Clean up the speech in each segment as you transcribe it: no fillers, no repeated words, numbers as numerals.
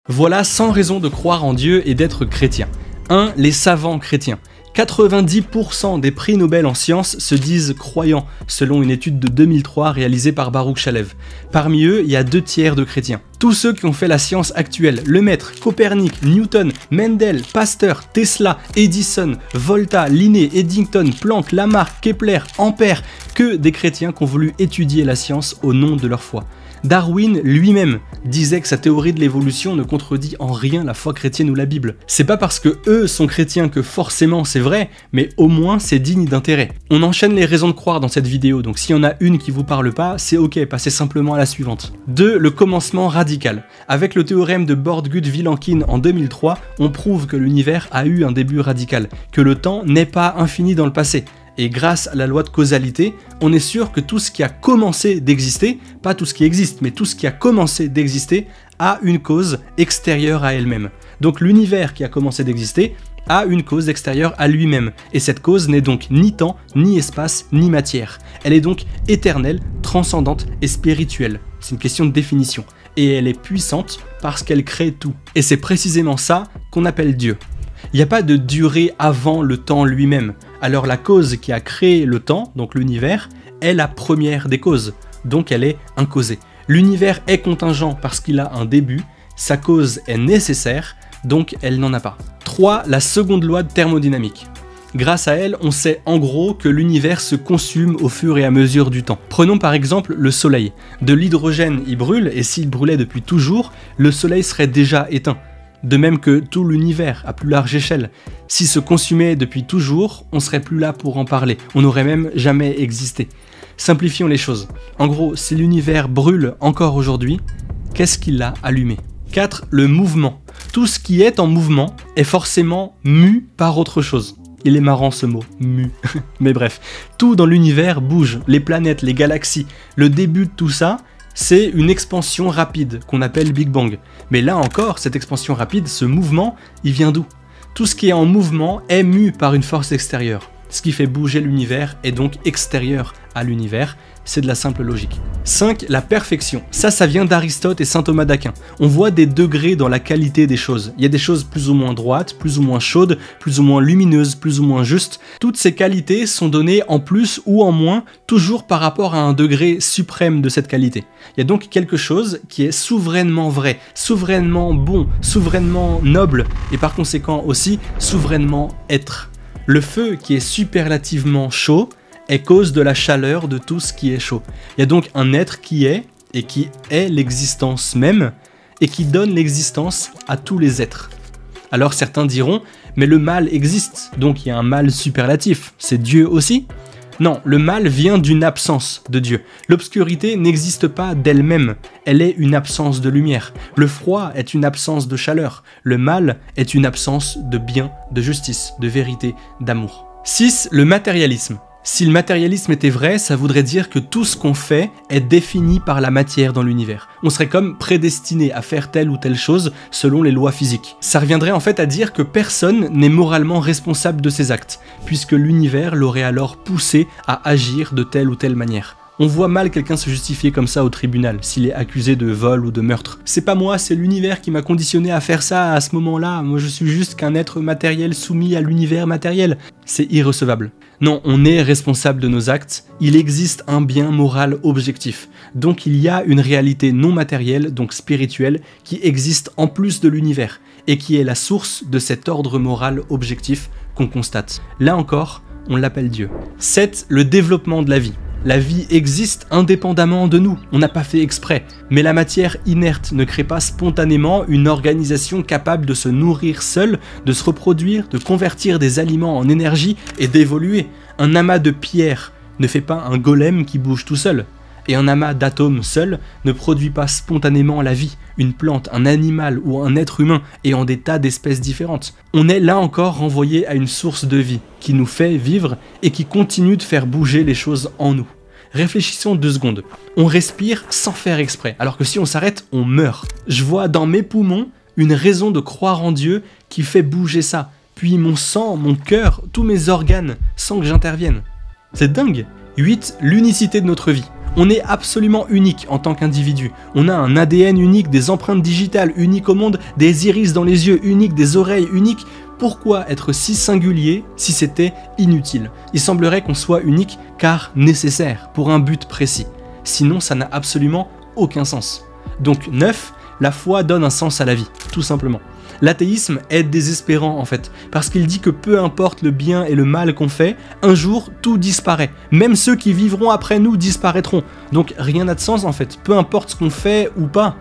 Voilà 100 raisons de croire en Dieu et d'être chrétien. 1. Les savants chrétiens. 90% des prix Nobel en sciences se disent croyants, selon une étude de 2003 réalisée par Baruch Shalev. Parmi eux, il y a 2/3 de chrétiens. Tous ceux qui ont fait la science actuelle, Lemaître, Copernic, Newton, Mendel, Pasteur, Tesla, Edison, Volta, Linné, Eddington, Planck, Lamarck, Kepler, Ampère, que des chrétiens qui ont voulu étudier la science au nom de leur foi. Darwin lui-même disait que sa théorie de l'évolution ne contredit en rien la foi chrétienne ou la Bible. C'est pas parce que eux sont chrétiens que forcément c'est vrai, mais au moins c'est digne d'intérêt. On enchaîne les raisons de croire dans cette vidéo, donc s'il y en a une qui vous parle pas, c'est ok, passez simplement à la suivante. 2. Le commencement radical. Avec le théorème de Borde-Gut-Vilenkin en 2003, on prouve que l'univers a eu un début radical, que le temps n'est pas infini dans le passé. Et grâce à la loi de causalité, on est sûr que tout ce qui a commencé d'exister, pas tout ce qui existe, mais tout ce qui a commencé d'exister, a une cause extérieure à elle-même. Donc l'univers qui a commencé d'exister a une cause extérieure à lui-même. Et cette cause n'est donc ni temps, ni espace, ni matière. Elle est donc éternelle, transcendante et spirituelle. C'est une question de définition. Et elle est puissante parce qu'elle crée tout. Et c'est précisément ça qu'on appelle Dieu. Il n'y a pas de durée avant le temps lui-même. Alors la cause qui a créé le temps, donc l'univers, est la première des causes, donc elle est incausée. L'univers est contingent parce qu'il a un début, sa cause est nécessaire, donc elle n'en a pas. 3. La seconde loi de thermodynamique. Grâce à elle, on sait en gros que l'univers se consume au fur et à mesure du temps. Prenons par exemple le Soleil. De l'hydrogène y brûle, et s'il brûlait depuis toujours, le Soleil serait déjà éteint. De même que tout l'univers à plus large échelle. S'il se consumait depuis toujours, on serait plus là pour en parler. On n'aurait même jamais existé. Simplifions les choses. En gros, si l'univers brûle encore aujourd'hui, qu'est-ce qui l'a allumé ? 4. Le mouvement. Tout ce qui est en mouvement est forcément mu par autre chose. Il est marrant ce mot, mu. Mais bref, tout dans l'univers bouge. Les planètes, les galaxies. Le début de tout ça, c'est une expansion rapide qu'on appelle Big Bang. Mais là encore, cette expansion rapide, ce mouvement, il vient d'où ? Tout ce qui est en mouvement est mu par une force extérieure. Ce qui fait bouger l'univers est donc extérieur à l'univers. C'est de la simple logique. 5. La perfection. Ça vient d'Aristote et saint Thomas d'Aquin. On voit des degrés dans la qualité des choses. Il y a des choses plus ou moins droites, plus ou moins chaudes, plus ou moins lumineuses, plus ou moins justes. Toutes ces qualités sont données en plus ou en moins, toujours par rapport à un degré suprême de cette qualité. Il y a donc quelque chose qui est souverainement vrai, souverainement bon, souverainement noble, et par conséquent aussi souverainement être. Le feu qui est superlativement chaud est cause de la chaleur de tout ce qui est chaud. Il y a donc un être qui est, et qui est l'existence même, et qui donne l'existence à tous les êtres. Alors certains diront, mais le mal existe, donc il y a un mal superlatif, c'est Dieu aussi ? Non, le mal vient d'une absence de Dieu. L'obscurité n'existe pas d'elle-même, elle est une absence de lumière. Le froid est une absence de chaleur. Le mal est une absence de bien, de justice, de vérité, d'amour. 6. Le matérialisme. Si le matérialisme était vrai, ça voudrait dire que tout ce qu'on fait est défini par la matière dans l'univers. On serait comme prédestiné à faire telle ou telle chose selon les lois physiques. Ça reviendrait en fait à dire que personne n'est moralement responsable de ses actes, puisque l'univers l'aurait alors poussé à agir de telle ou telle manière. On voit mal quelqu'un se justifier comme ça au tribunal, s'il est accusé de vol ou de meurtre. C'est pas moi, c'est l'univers qui m'a conditionné à faire ça à ce moment-là. Moi je suis juste qu'un être matériel soumis à l'univers matériel. C'est irrecevable. Non, on est responsable de nos actes. Il existe un bien moral objectif. Donc il y a une réalité non matérielle, donc spirituelle, qui existe en plus de l'univers, et qui est la source de cet ordre moral objectif qu'on constate. Là encore, on l'appelle Dieu. 7. Le développement de la vie. La vie existe indépendamment de nous, on n'a pas fait exprès. Mais la matière inerte ne crée pas spontanément une organisation capable de se nourrir seule, de se reproduire, de convertir des aliments en énergie et d'évoluer. Un amas de pierre ne fait pas un golem qui bouge tout seul. Et un amas d'atomes seul ne produit pas spontanément la vie, une plante, un animal ou un être humain ayant des tas d'espèces différentes. On est là encore renvoyé à une source de vie qui nous fait vivre et qui continue de faire bouger les choses en nous. Réfléchissons 2 secondes. On respire sans faire exprès, alors que si on s'arrête, on meurt. Je vois dans mes poumons une raison de croire en Dieu qui fait bouger ça, puis mon sang, mon cœur, tous mes organes, sans que j'intervienne. C'est dingue. 8. L'unicité de notre vie. On est absolument unique en tant qu'individu. On a un ADN unique, des empreintes digitales uniques au monde, des iris dans les yeux uniques, des oreilles uniques. Pourquoi être si singulier si c'était inutile? Il semblerait qu'on soit unique car nécessaire pour un but précis. Sinon, ça n'a absolument aucun sens. Donc 9, la foi donne un sens à la vie, tout simplement. L'athéisme est désespérant en fait, parce qu'il dit que peu importe le bien et le mal qu'on fait, un jour tout disparaît. Même ceux qui vivront après nous disparaîtront. Donc rien n'a de sens en fait, peu importe ce qu'on fait ou pas.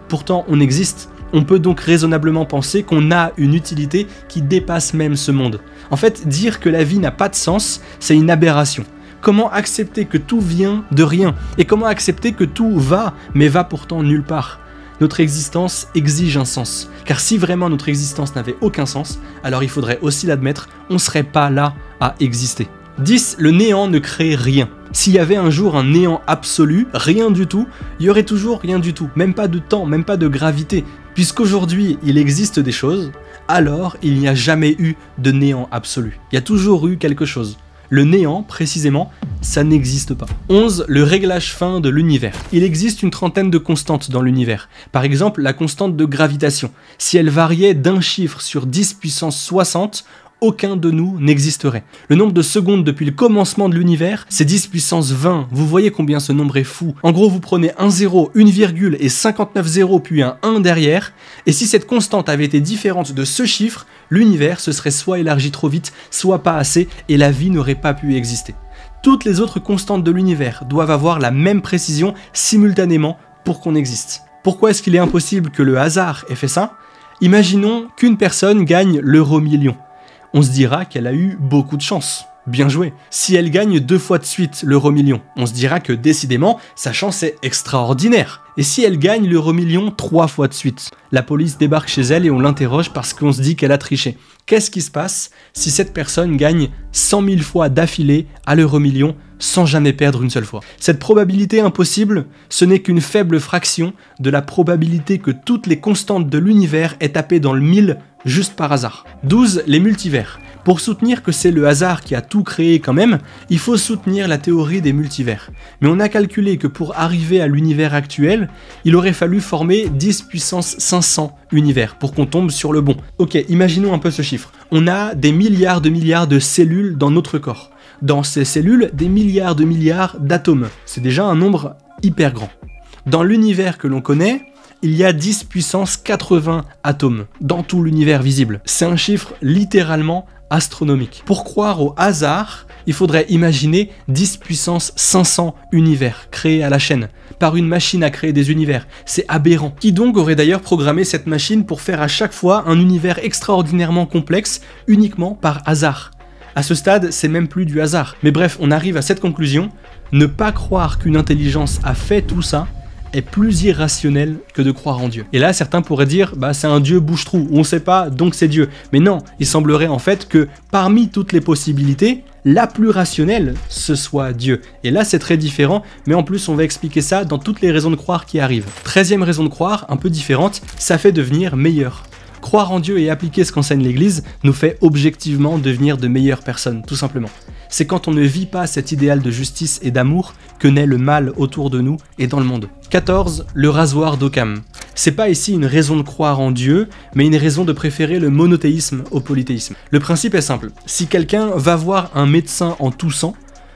Pourtant on existe. On peut donc raisonnablement penser qu'on a une utilité qui dépasse même ce monde. En fait, dire que la vie n'a pas de sens, c'est une aberration. Comment accepter que tout vient de rien? Et comment accepter que tout va, mais va pourtant nulle part? Notre existence exige un sens. Car si vraiment notre existence n'avait aucun sens, alors il faudrait aussi l'admettre, on ne serait pas là à exister. 10. Le néant ne crée rien. S'il y avait un jour un néant absolu, rien du tout, il y aurait toujours rien du tout. Même pas de temps, même pas de gravité. Puisqu'aujourd'hui il existe des choses, alors il n'y a jamais eu de néant absolu. Il y a toujours eu quelque chose. Le néant, précisément, ça n'existe pas. 11. Le réglage fin de l'univers. Il existe une trentaine de constantes dans l'univers. Par exemple, la constante de gravitation. Si elle variait d'un chiffre sur 10 puissance 60, aucun de nous n'existerait. Le nombre de secondes depuis le commencement de l'univers, c'est 10 puissance 20. Vous voyez combien ce nombre est fou. En gros, vous prenez un 0, une virgule et 59 zéros puis un 1 derrière. Et si cette constante avait été différente de ce chiffre, l'univers se serait soit élargi trop vite, soit pas assez, et la vie n'aurait pas pu exister. Toutes les autres constantes de l'univers doivent avoir la même précision simultanément pour qu'on existe. Pourquoi est-ce qu'il est impossible que le hasard ait fait ça? Imaginons qu'une personne gagne l'euro-million. On se dira qu'elle a eu beaucoup de chance. Bien joué. Si elle gagne 2 fois de suite l'euro-million, on se dira que décidément, sa chance est extraordinaire. Et si elle gagne l'euro-million 3 fois de suite? La police débarque chez elle et on l'interroge parce qu'on se dit qu'elle a triché. Qu'est-ce qui se passe si cette personne gagne 100 000 fois d'affilée à l'euro-million sans jamais perdre une seule fois? Cette probabilité impossible, ce n'est qu'une faible fraction de la probabilité que toutes les constantes de l'univers aient tapé dans le 1000 juste par hasard. 12. Les multivers. Pour soutenir que c'est le hasard qui a tout créé quand même, il faut soutenir la théorie des multivers. Mais on a calculé que pour arriver à l'univers actuel, il aurait fallu former 10 puissance 500 univers pour qu'on tombe sur le bon. Ok, imaginons un peu ce chiffre. On a des milliards de cellules dans notre corps. Dans ces cellules, des milliards d'atomes. C'est déjà un nombre hyper grand. Dans l'univers que l'on connaît, il y a 10 puissance 80 atomes dans tout l'univers visible. C'est un chiffre littéralement astronomique. Pour croire au hasard, il faudrait imaginer 10 puissance 500 univers créés à la chaîne, par une machine à créer des univers. C'est aberrant. Qui donc aurait d'ailleurs programmé cette machine pour faire à chaque fois un univers extraordinairement complexe, uniquement par hasard? À ce stade, c'est même plus du hasard. Mais bref, on arrive à cette conclusion, ne pas croire qu'une intelligence a fait tout ça, est plus irrationnel que de croire en Dieu. Et là, certains pourraient dire, bah c'est un Dieu bouche-trou, on sait pas, donc c'est Dieu. Mais non, il semblerait en fait que parmi toutes les possibilités, la plus rationnelle, ce soit Dieu. Et là, c'est très différent, mais en plus, on va expliquer ça dans toutes les raisons de croire qui arrivent. 13e raison de croire, un peu différente, ça fait devenir meilleur. Croire en Dieu et appliquer ce qu'enseigne l'Église nous fait objectivement devenir de meilleures personnes, tout simplement. C'est quand on ne vit pas cet idéal de justice et d'amour que naît le mal autour de nous et dans le monde. 14. Le rasoir d'Occam. C'est pas ici une raison de croire en Dieu, mais une raison de préférer le monothéisme au polythéisme. Le principe est simple. Si quelqu'un va voir un médecin en toussant,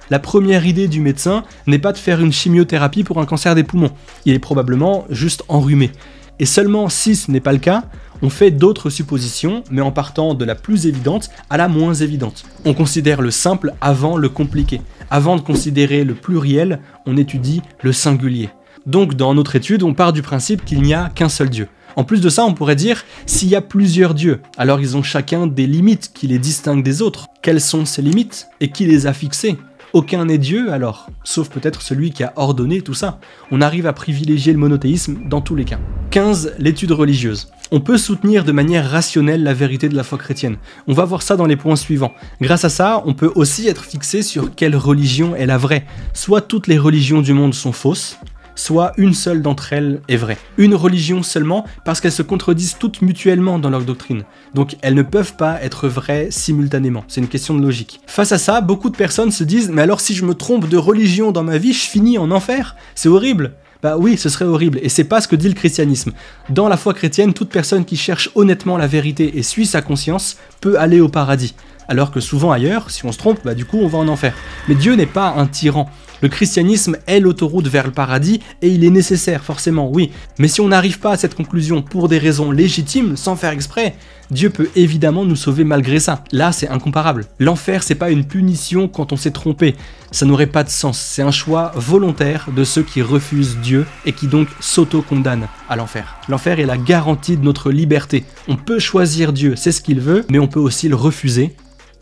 la première idée du médecin n'est pas de faire une chimiothérapie pour un cancer des poumons. Il est probablement juste enrhumé. Et seulement si ce n'est pas le cas, on fait d'autres suppositions, mais en partant de la plus évidente à la moins évidente. On considère le simple avant le compliqué. Avant de considérer le pluriel, on étudie le singulier. Donc dans notre étude, on part du principe qu'il n'y a qu'un seul Dieu. En plus de ça, on pourrait dire, s'il y a plusieurs dieux, alors ils ont chacun des limites qui les distinguent des autres. Quelles sont ces limites et qui les a fixées? Aucun n'est Dieu alors, sauf peut-être celui qui a ordonné tout ça. On arrive à privilégier le monothéisme dans tous les cas. 15. L'étude religieuse. On peut soutenir de manière rationnelle la vérité de la foi chrétienne. On va voir ça dans les points suivants. Grâce à ça, on peut aussi être fixé sur quelle religion est la vraie. Soit toutes les religions du monde sont fausses, soit une seule d'entre elles est vraie. Une religion seulement parce qu'elles se contredisent toutes mutuellement dans leur doctrine. Donc elles ne peuvent pas être vraies simultanément, c'est une question de logique. Face à ça, beaucoup de personnes se disent « Mais alors si je me trompe de religion dans ma vie, je finis en enfer, c'est horrible !» Bah oui, ce serait horrible, et c'est pas ce que dit le christianisme. Dans la foi chrétienne, toute personne qui cherche honnêtement la vérité et suit sa conscience peut aller au paradis. Alors que souvent ailleurs, si on se trompe, bah du coup on va en enfer. Mais Dieu n'est pas un tyran. Le christianisme est l'autoroute vers le paradis et il est nécessaire, forcément, oui. Mais si on n'arrive pas à cette conclusion pour des raisons légitimes, sans faire exprès, Dieu peut évidemment nous sauver malgré ça. Là, c'est incomparable. L'enfer, c'est pas une punition quand on s'est trompé. Ça n'aurait pas de sens. C'est un choix volontaire de ceux qui refusent Dieu et qui donc s'auto-condamnent à l'enfer. L'enfer est la garantie de notre liberté. On peut choisir Dieu, c'est ce qu'il veut, mais on peut aussi le refuser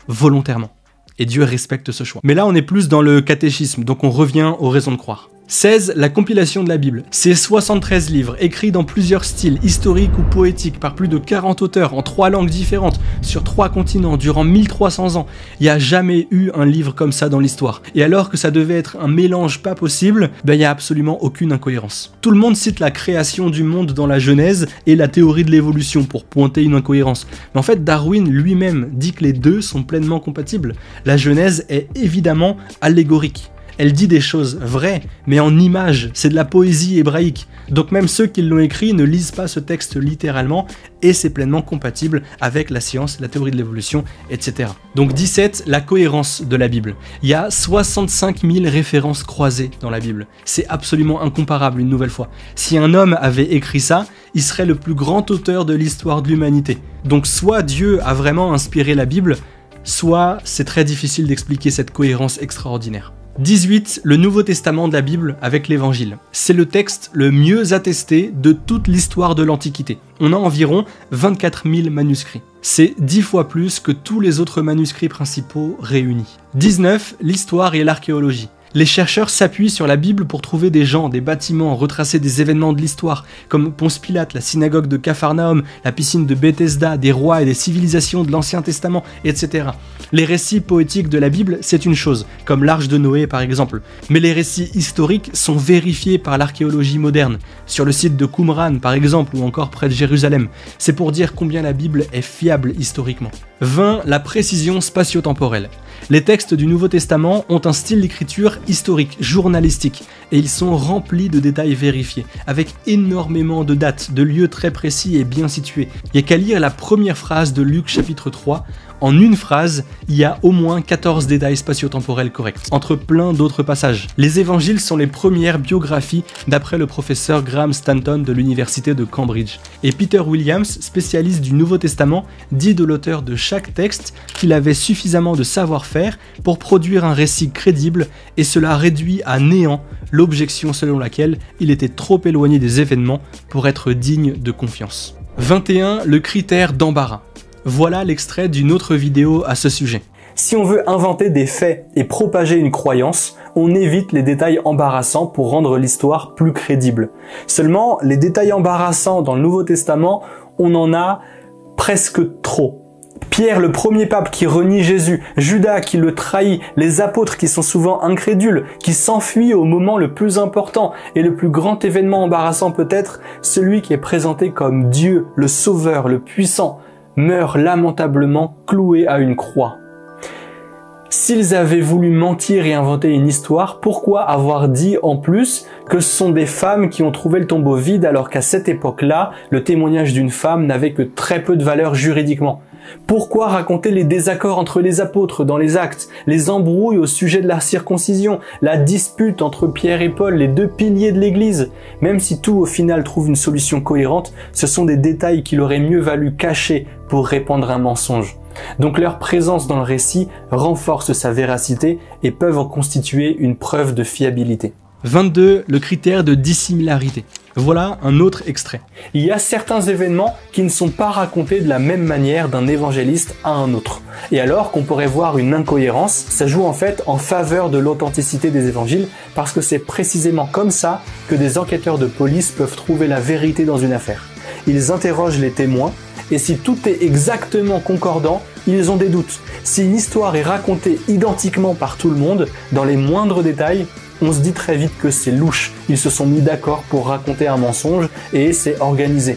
volontairement. Et Dieu respecte ce choix. Mais là, on est plus dans le catéchisme, donc on revient aux raisons de croire. 16. La compilation de la Bible. C'est 73 livres, écrits dans plusieurs styles, historiques ou poétiques, par plus de 40 auteurs, en 3 langues différentes, sur 3 continents, durant 1300 ans. Il n'y a jamais eu un livre comme ça dans l'histoire. Et alors que ça devait être un mélange pas possible, ben il n'y a absolument aucune incohérence. Tout le monde cite la création du monde dans la Genèse et la théorie de l'évolution pour pointer une incohérence. Mais en fait, Darwin lui-même dit que les deux sont pleinement compatibles. La Genèse est évidemment allégorique. Elle dit des choses vraies, mais en images, c'est de la poésie hébraïque. Donc même ceux qui l'ont écrit ne lisent pas ce texte littéralement, et c'est pleinement compatible avec la science, la théorie de l'évolution, etc. Donc 17, la cohérence de la Bible. Il y a 65 000 références croisées dans la Bible. C'est absolument incomparable une nouvelle fois. Si un homme avait écrit ça, il serait le plus grand auteur de l'histoire de l'humanité. Donc soit Dieu a vraiment inspiré la Bible, soit c'est très difficile d'expliquer cette cohérence extraordinaire. 18. Le Nouveau Testament de la Bible avec l'Évangile. C'est le texte le mieux attesté de toute l'histoire de l'Antiquité. On a environ 24 000 manuscrits. C'est 10 fois plus que tous les autres manuscrits principaux réunis. 19. L'histoire et l'archéologie. Les chercheurs s'appuient sur la Bible pour trouver des gens, des bâtiments, retracer des événements de l'histoire, comme Ponce Pilate, la synagogue de Capharnaüm, la piscine de Bethesda, des rois et des civilisations de l'Ancien Testament, etc. Les récits poétiques de la Bible, c'est une chose, comme l'Arche de Noé par exemple, mais les récits historiques sont vérifiés par l'archéologie moderne, sur le site de Qumran par exemple, ou encore près de Jérusalem. C'est pour dire combien la Bible est fiable historiquement. 20. La précision spatio-temporelle. Les textes du Nouveau Testament ont un style d'écriture historique, journalistique, et ils sont remplis de détails vérifiés, avec énormément de dates, de lieux très précis et bien situés. Il n'y a qu'à lire la première phrase de Luc chapitre 3, en une phrase, il y a au moins 14 détails spatio-temporels corrects, entre plein d'autres passages. Les évangiles sont les premières biographies d'après le professeur Graham Stanton de l'université de Cambridge. Et Peter Williams, spécialiste du Nouveau Testament, dit de l'auteur de chaque texte qu'il avait suffisamment de savoir-faire pour produire un récit crédible, et cela réduit à néant l'objection selon laquelle il était trop éloigné des événements pour être digne de confiance. 21. Le critère d'embarras. Voilà l'extrait d'une autre vidéo à ce sujet. Si on veut inventer des faits et propager une croyance, on évite les détails embarrassants pour rendre l'histoire plus crédible. Seulement, les détails embarrassants dans le Nouveau Testament, on en a presque trop. Pierre, le premier pape qui renie Jésus, Judas qui le trahit, les apôtres qui sont souvent incrédules, qui s'enfuient au moment le plus important et le plus grand événement embarrassant peut-être, celui qui est présenté comme Dieu, le Sauveur, le Puissant, meurt lamentablement cloué à une croix. S'ils avaient voulu mentir et inventer une histoire, pourquoi avoir dit en plus que ce sont des femmes qui ont trouvé le tombeau vide alors qu'à cette époque-là, le témoignage d'une femme n'avait que très peu de valeur juridiquement? Pourquoi raconter les désaccords entre les apôtres dans les Actes, les embrouilles au sujet de la circoncision, la dispute entre Pierre et Paul, les deux piliers de l'Église? Même si tout au final trouve une solution cohérente, ce sont des détails qu'il aurait mieux valu cacher pour répandre un mensonge. Donc leur présence dans le récit renforce sa véracité et peuvent en constituer une preuve de fiabilité. 22. Le critère de dissimilarité. Voilà un autre extrait. Il y a certains événements qui ne sont pas racontés de la même manière d'un évangéliste à un autre. Et alors qu'on pourrait voir une incohérence, ça joue en fait en faveur de l'authenticité des évangiles parce que c'est précisément comme ça que des enquêteurs de police peuvent trouver la vérité dans une affaire. Ils interrogent les témoins et si tout est exactement concordant, ils ont des doutes. Si une histoire est racontée identiquement par tout le monde, dans les moindres détails, on se dit très vite que c'est louche. Ils se sont mis d'accord pour raconter un mensonge et c'est organisé.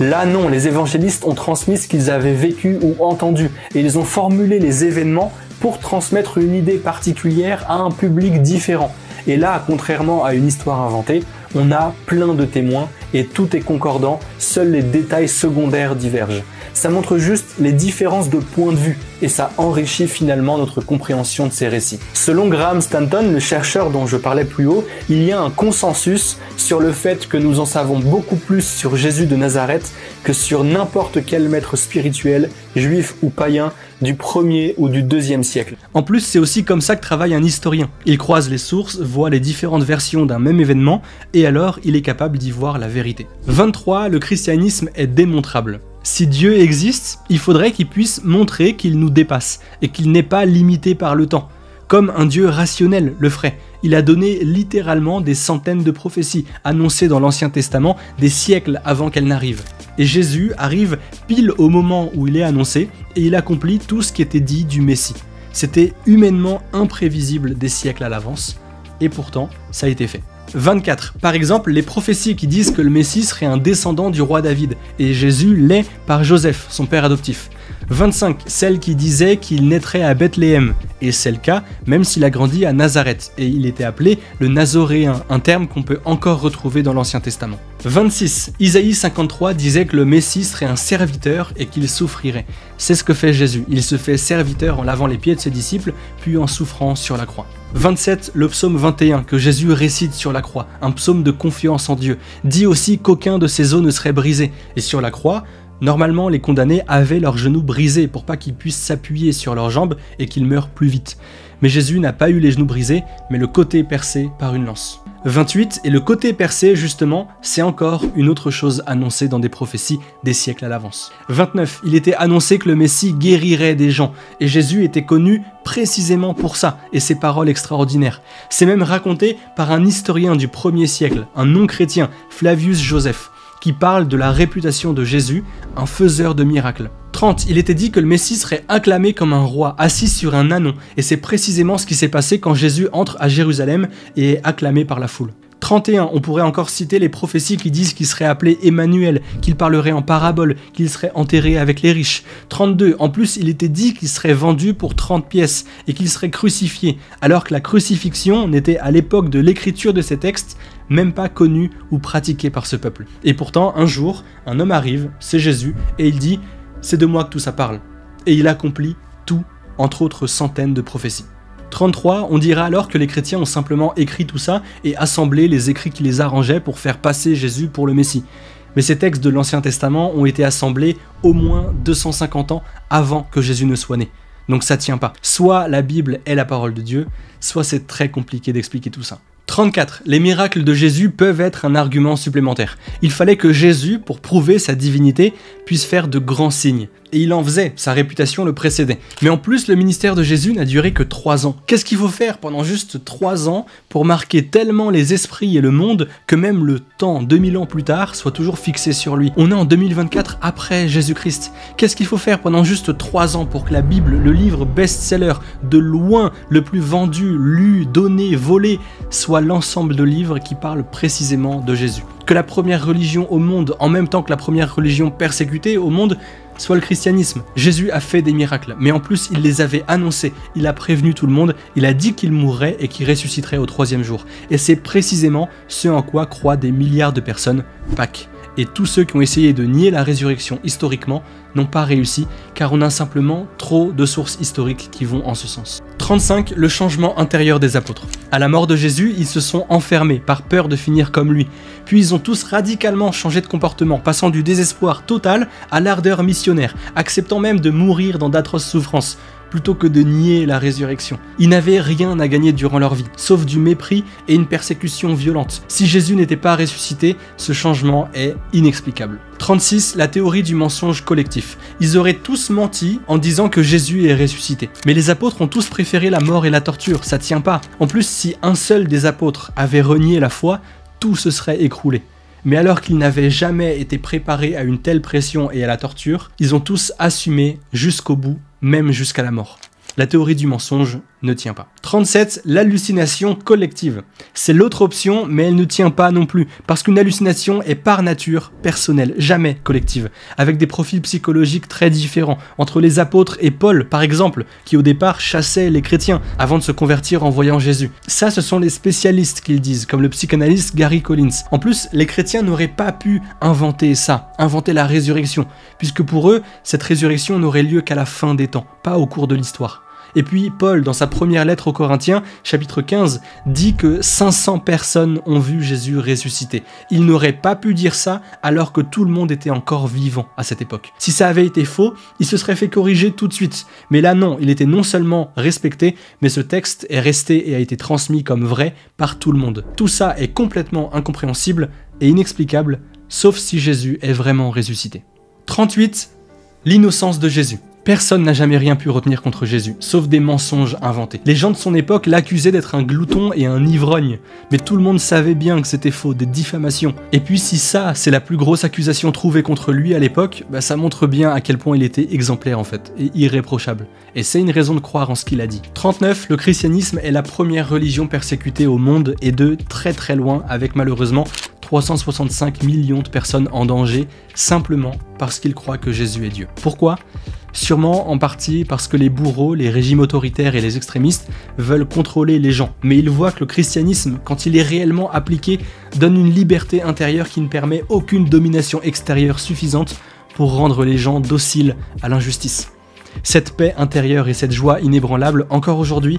Là non, les évangélistes ont transmis ce qu'ils avaient vécu ou entendu et ils ont formulé les événements pour transmettre une idée particulière à un public différent. Et là, contrairement à une histoire inventée, on a plein de témoins et tout est concordant, seuls les détails secondaires divergent. Ça montre juste les différences de point de vue et ça enrichit finalement notre compréhension de ces récits. Selon Graham Stanton, le chercheur dont je parlais plus haut, il y a un consensus sur le fait que nous en savons beaucoup plus sur Jésus de Nazareth que sur n'importe quel maître spirituel, juif ou païen, du 1er ou du 2e siècle. En plus, c'est aussi comme ça que travaille un historien. Il croise les sources, voit les différentes versions d'un même événement, et alors il est capable d'y voir la vérité. 23. Le christianisme est démontrable. Si Dieu existe, il faudrait qu'il puisse montrer qu'il nous dépasse, et qu'il n'est pas limité par le temps, comme un Dieu rationnel le ferait. Il a donné littéralement des centaines de prophéties annoncées dans l'Ancien Testament des siècles avant qu'elles n'arrivent. Et Jésus arrive pile au moment où il est annoncé et il accomplit tout ce qui était dit du Messie. C'était humainement imprévisible des siècles à l'avance et pourtant ça a été fait. 24. Par exemple, les prophéties qui disent que le Messie serait un descendant du roi David et Jésus l'est par Joseph, son père adoptif. 25. Celle qui disait qu'il naîtrait à Bethléem, et c'est le cas, même s'il a grandi à Nazareth, et il était appelé le Nazoréen, un terme qu'on peut encore retrouver dans l'Ancien Testament. 26. Isaïe 53 disait que le Messie serait un serviteur et qu'il souffrirait. C'est ce que fait Jésus, il se fait serviteur en lavant les pieds de ses disciples, puis en souffrant sur la croix. 27. Le psaume 21 que Jésus récite sur la croix, un psaume de confiance en Dieu, dit aussi qu'aucun de ses os ne serait brisé, et sur la croix, normalement, les condamnés avaient leurs genoux brisés pour pas qu'ils puissent s'appuyer sur leurs jambes et qu'ils meurent plus vite. Mais Jésus n'a pas eu les genoux brisés, mais le côté percé par une lance. 28. Et le côté percé, justement, c'est encore une autre chose annoncée dans des prophéties des siècles à l'avance. 29. Il était annoncé que le Messie guérirait des gens, et Jésus était connu précisément pour ça, et ses paroles extraordinaires. C'est même raconté par un historien du 1er siècle, un non-chrétien, Flavius Joseph, qui parle de la réputation de Jésus, un faiseur de miracles. 30. Il était dit que le Messie serait acclamé comme un roi, assis sur un ânon, et c'est précisément ce qui s'est passé quand Jésus entre à Jérusalem et est acclamé par la foule. 31. On pourrait encore citer les prophéties qui disent qu'il serait appelé Emmanuel, qu'il parlerait en parabole, qu'il serait enterré avec les riches. 32. En plus, il était dit qu'il serait vendu pour 30 pièces et qu'il serait crucifié, alors que la crucifixion n'était à l'époque de l'écriture de ces textes même pas connue ou pratiquée par ce peuple. Et pourtant, un jour, un homme arrive, c'est Jésus, et il dit « C'est de moi que tout ça parle ». Et il accomplit tout, entre autres centaines de prophéties. 33, on dira alors que les chrétiens ont simplement écrit tout ça et assemblé les écrits qui les arrangeaient pour faire passer Jésus pour le Messie. Mais ces textes de l'Ancien Testament ont été assemblés au moins 250 ans avant que Jésus ne soit né. Donc ça tient pas. Soit la Bible est la parole de Dieu, soit c'est très compliqué d'expliquer tout ça. 34. Les miracles de Jésus peuvent être un argument supplémentaire. Il fallait que Jésus, pour prouver sa divinité, puisse faire de grands signes. Et il en faisait, sa réputation le précédait. Mais en plus, le ministère de Jésus n'a duré que 3 ans. Qu'est-ce qu'il faut faire pendant juste 3 ans pour marquer tellement les esprits et le monde que même le temps, 2000 ans plus tard, soit toujours fixé sur lui? On est en 2024 après Jésus-Christ. Qu'est-ce qu'il faut faire pendant juste 3 ans pour que la Bible, le livre best-seller, de loin le plus vendu, lu, donné, volé, soit l'ensemble de livres qui parlent précisément de Jésus? Que la première religion au monde, en même temps que la première religion persécutée au monde, soit le christianisme. Jésus a fait des miracles, mais en plus il les avait annoncés, il a prévenu tout le monde, il a dit qu'il mourrait et qu'il ressusciterait au 3e jour. Et c'est précisément ce en quoi croient des milliards de personnes, Pâques. Et tous ceux qui ont essayé de nier la résurrection historiquement n'ont pas réussi, car on a simplement trop de sources historiques qui vont en ce sens. 35. Le changement intérieur des apôtres. À la mort de Jésus, ils se sont enfermés par peur de finir comme lui. Puis ils ont tous radicalement changé de comportement, passant du désespoir total à l'ardeur missionnaire, acceptant même de mourir dans d'atroces souffrances, plutôt que de nier la résurrection. Ils n'avaient rien à gagner durant leur vie, sauf du mépris et une persécution violente. Si Jésus n'était pas ressuscité, ce changement est inexplicable. 36. La théorie du mensonge collectif. Ils auraient tous menti en disant que Jésus est ressuscité. Mais les apôtres ont tous préféré la mort et la torture, ça tient pas. En plus, si un seul des apôtres avait renié la foi, tout se serait écroulé. Mais alors qu'ils n'avaient jamais été préparés à une telle pression et à la torture, ils ont tous assumé jusqu'au bout, même jusqu'à la mort. La théorie du mensonge ne tient pas. 37, l'hallucination collective. C'est l'autre option, mais elle ne tient pas non plus, parce qu'une hallucination est par nature personnelle, jamais collective, avec des profils psychologiques très différents, entre les apôtres et Paul, par exemple, qui au départ chassait les chrétiens, avant de se convertir en voyant Jésus. Ça, ce sont les spécialistes qui le disent, comme le psychanalyste Gary Collins. En plus, les chrétiens n'auraient pas pu inventer ça, inventer la résurrection, puisque pour eux, cette résurrection n'aurait lieu qu'à la fin des temps, pas au cours de l'histoire. Et puis Paul, dans sa première lettre aux Corinthiens, chapitre 15, dit que 500 personnes ont vu Jésus ressusciter. Il n'aurait pas pu dire ça alors que tout le monde était encore vivant à cette époque. Si ça avait été faux, il se serait fait corriger tout de suite. Mais là non, il était non seulement respecté, mais ce texte est resté et a été transmis comme vrai par tout le monde. Tout ça est complètement incompréhensible et inexplicable, sauf si Jésus est vraiment ressuscité. 38. L'innocence de Jésus. Personne n'a jamais rien pu retenir contre Jésus, sauf des mensonges inventés. Les gens de son époque l'accusaient d'être un glouton et un ivrogne, mais tout le monde savait bien que c'était faux, des diffamations. Et puis si ça, c'est la plus grosse accusation trouvée contre lui à l'époque, bah ça montre bien à quel point il était exemplaire en fait, et irréprochable. Et c'est une raison de croire en ce qu'il a dit. 39, le christianisme est la première religion persécutée au monde, et de très très loin, avec malheureusement 365 millions de personnes en danger, simplement parce qu'ils croient que Jésus est Dieu. Pourquoi ? Sûrement en partie parce que les bourreaux, les régimes autoritaires et les extrémistes veulent contrôler les gens. Mais ils voient que le christianisme, quand il est réellement appliqué, donne une liberté intérieure qui ne permet aucune domination extérieure suffisante pour rendre les gens dociles à l'injustice. Cette paix intérieure et cette joie inébranlable, encore aujourd'hui,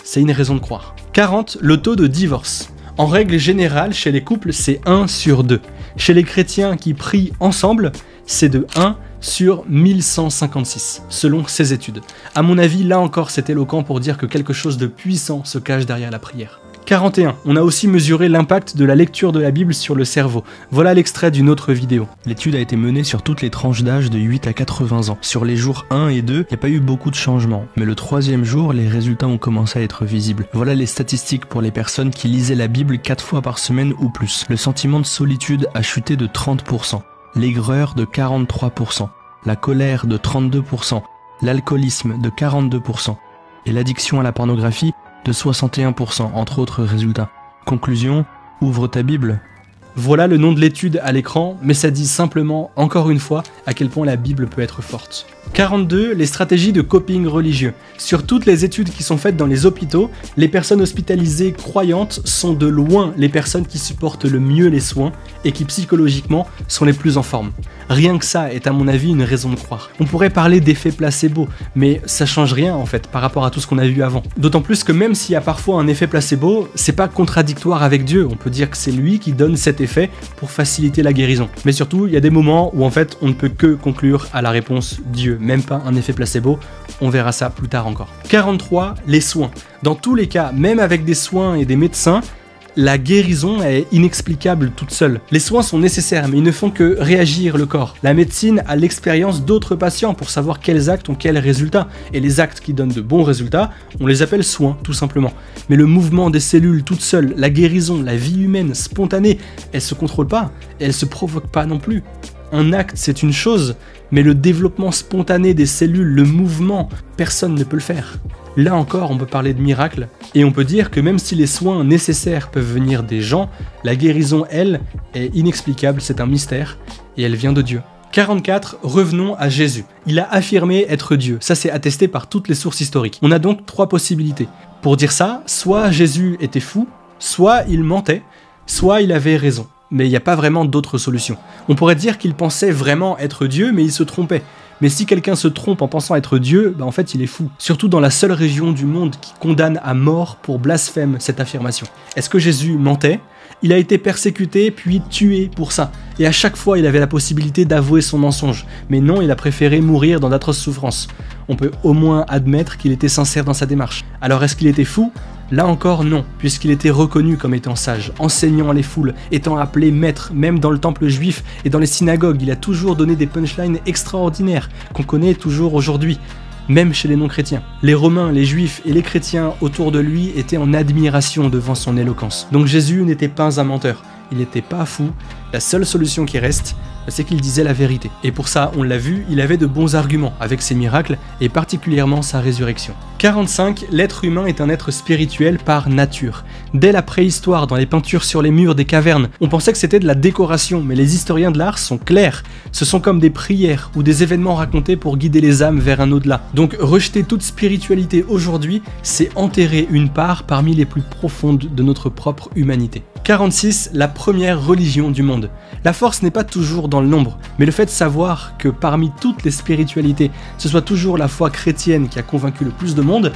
c'est une raison de croire. 40. Le taux de divorce. En règle générale, chez les couples, c'est 1 sur 2. Chez les chrétiens qui prient ensemble, c'est de 1 sur 1156, selon ces études. À mon avis, là encore, c'est éloquent pour dire que quelque chose de puissant se cache derrière la prière. 41. On a aussi mesuré l'impact de la lecture de la Bible sur le cerveau. Voilà l'extrait d'une autre vidéo. L'étude a été menée sur toutes les tranches d'âge de 8 à 80 ans. Sur les jours 1 et 2, il n'y a pas eu beaucoup de changements. Mais le 3e jour, les résultats ont commencé à être visibles. Voilà les statistiques pour les personnes qui lisaient la Bible 4 fois par semaine ou plus. Le sentiment de solitude a chuté de 30%. L'aigreur de 43%, la colère de 32%, l'alcoolisme de 42% et l'addiction à la pornographie de 61%, entre autres résultats. Conclusion, ouvre ta Bible. Voilà le nom de l'étude à l'écran, mais ça dit simplement, encore une fois, à quel point la Bible peut être forte. 42. Les stratégies de coping religieux. Sur toutes les études qui sont faites dans les hôpitaux, les personnes hospitalisées croyantes sont de loin les personnes qui supportent le mieux les soins et qui psychologiquement sont les plus en forme. Rien que ça est à mon avis une raison de croire. On pourrait parler d'effet placebo, mais ça change rien en fait par rapport à tout ce qu'on a vu avant. D'autant plus que même s'il y a parfois un effet placebo, c'est pas contradictoire avec Dieu. On peut dire que c'est lui qui donne cet effet pour faciliter la guérison. Mais surtout, il y a des moments où en fait on ne peut que conclure à la réponse Dieu, même pas un effet placebo. On verra ça plus tard encore. 43. Les soins. Dans tous les cas, même avec des soins et des médecins, la guérison est inexplicable toute seule. Les soins sont nécessaires, mais ils ne font que réagir le corps. La médecine a l'expérience d'autres patients pour savoir quels actes ont quels résultats. Et les actes qui donnent de bons résultats, on les appelle soins, tout simplement. Mais le mouvement des cellules toute seule, la guérison, la vie humaine spontanée, elle se contrôle pas et elle se provoque pas non plus. Un acte, c'est une chose, mais le développement spontané des cellules, le mouvement, personne ne peut le faire. Là encore, on peut parler de miracle, et on peut dire que même si les soins nécessaires peuvent venir des gens, la guérison, elle, est inexplicable, c'est un mystère, et elle vient de Dieu. 44. Revenons à Jésus. Il a affirmé être Dieu, ça c'est attesté par toutes les sources historiques. On a donc 3 possibilités. Pour dire ça, soit Jésus était fou, soit il mentait, soit il avait raison. Mais il n'y a pas vraiment d'autre solution. On pourrait dire qu'il pensait vraiment être Dieu, mais il se trompait. Mais si quelqu'un se trompe en pensant être Dieu, en fait il est fou. Surtout dans la seule région du monde qui condamne à mort pour blasphème cette affirmation. Est-ce que Jésus mentait ? Il a été persécuté puis tué pour ça. Et à chaque fois il avait la possibilité d'avouer son mensonge. Mais non, il a préféré mourir dans d'atroces souffrances. On peut au moins admettre qu'il était sincère dans sa démarche. Alors est-ce qu'il était fou ? Là encore non, puisqu'il était reconnu comme étant sage, enseignant les foules, étant appelé maître, même dans le temple juif et dans les synagogues, il a toujours donné des punchlines extraordinaires qu'on connaît toujours aujourd'hui, même chez les non-chrétiens. Les Romains, les Juifs et les chrétiens autour de lui étaient en admiration devant son éloquence. Donc Jésus n'était pas un menteur, il n'était pas fou, la seule solution qui reste, c'est qu'il disait la vérité. Et pour ça, on l'a vu, il avait de bons arguments avec ses miracles et particulièrement sa résurrection. 45. L'être humain est un être spirituel par nature. Dès la préhistoire, dans les peintures sur les murs des cavernes, on pensait que c'était de la décoration, mais les historiens de l'art sont clairs. Ce sont comme des prières ou des événements racontés pour guider les âmes vers un au-delà. Donc rejeter toute spiritualité aujourd'hui, c'est enterrer une part parmi les plus profondes de notre propre humanité. 46. La première religion du monde. La force n'est pas toujours dans le nombre, mais le fait de savoir que parmi toutes les spiritualités, ce soit toujours la foi chrétienne qui a convaincu le plus de monde,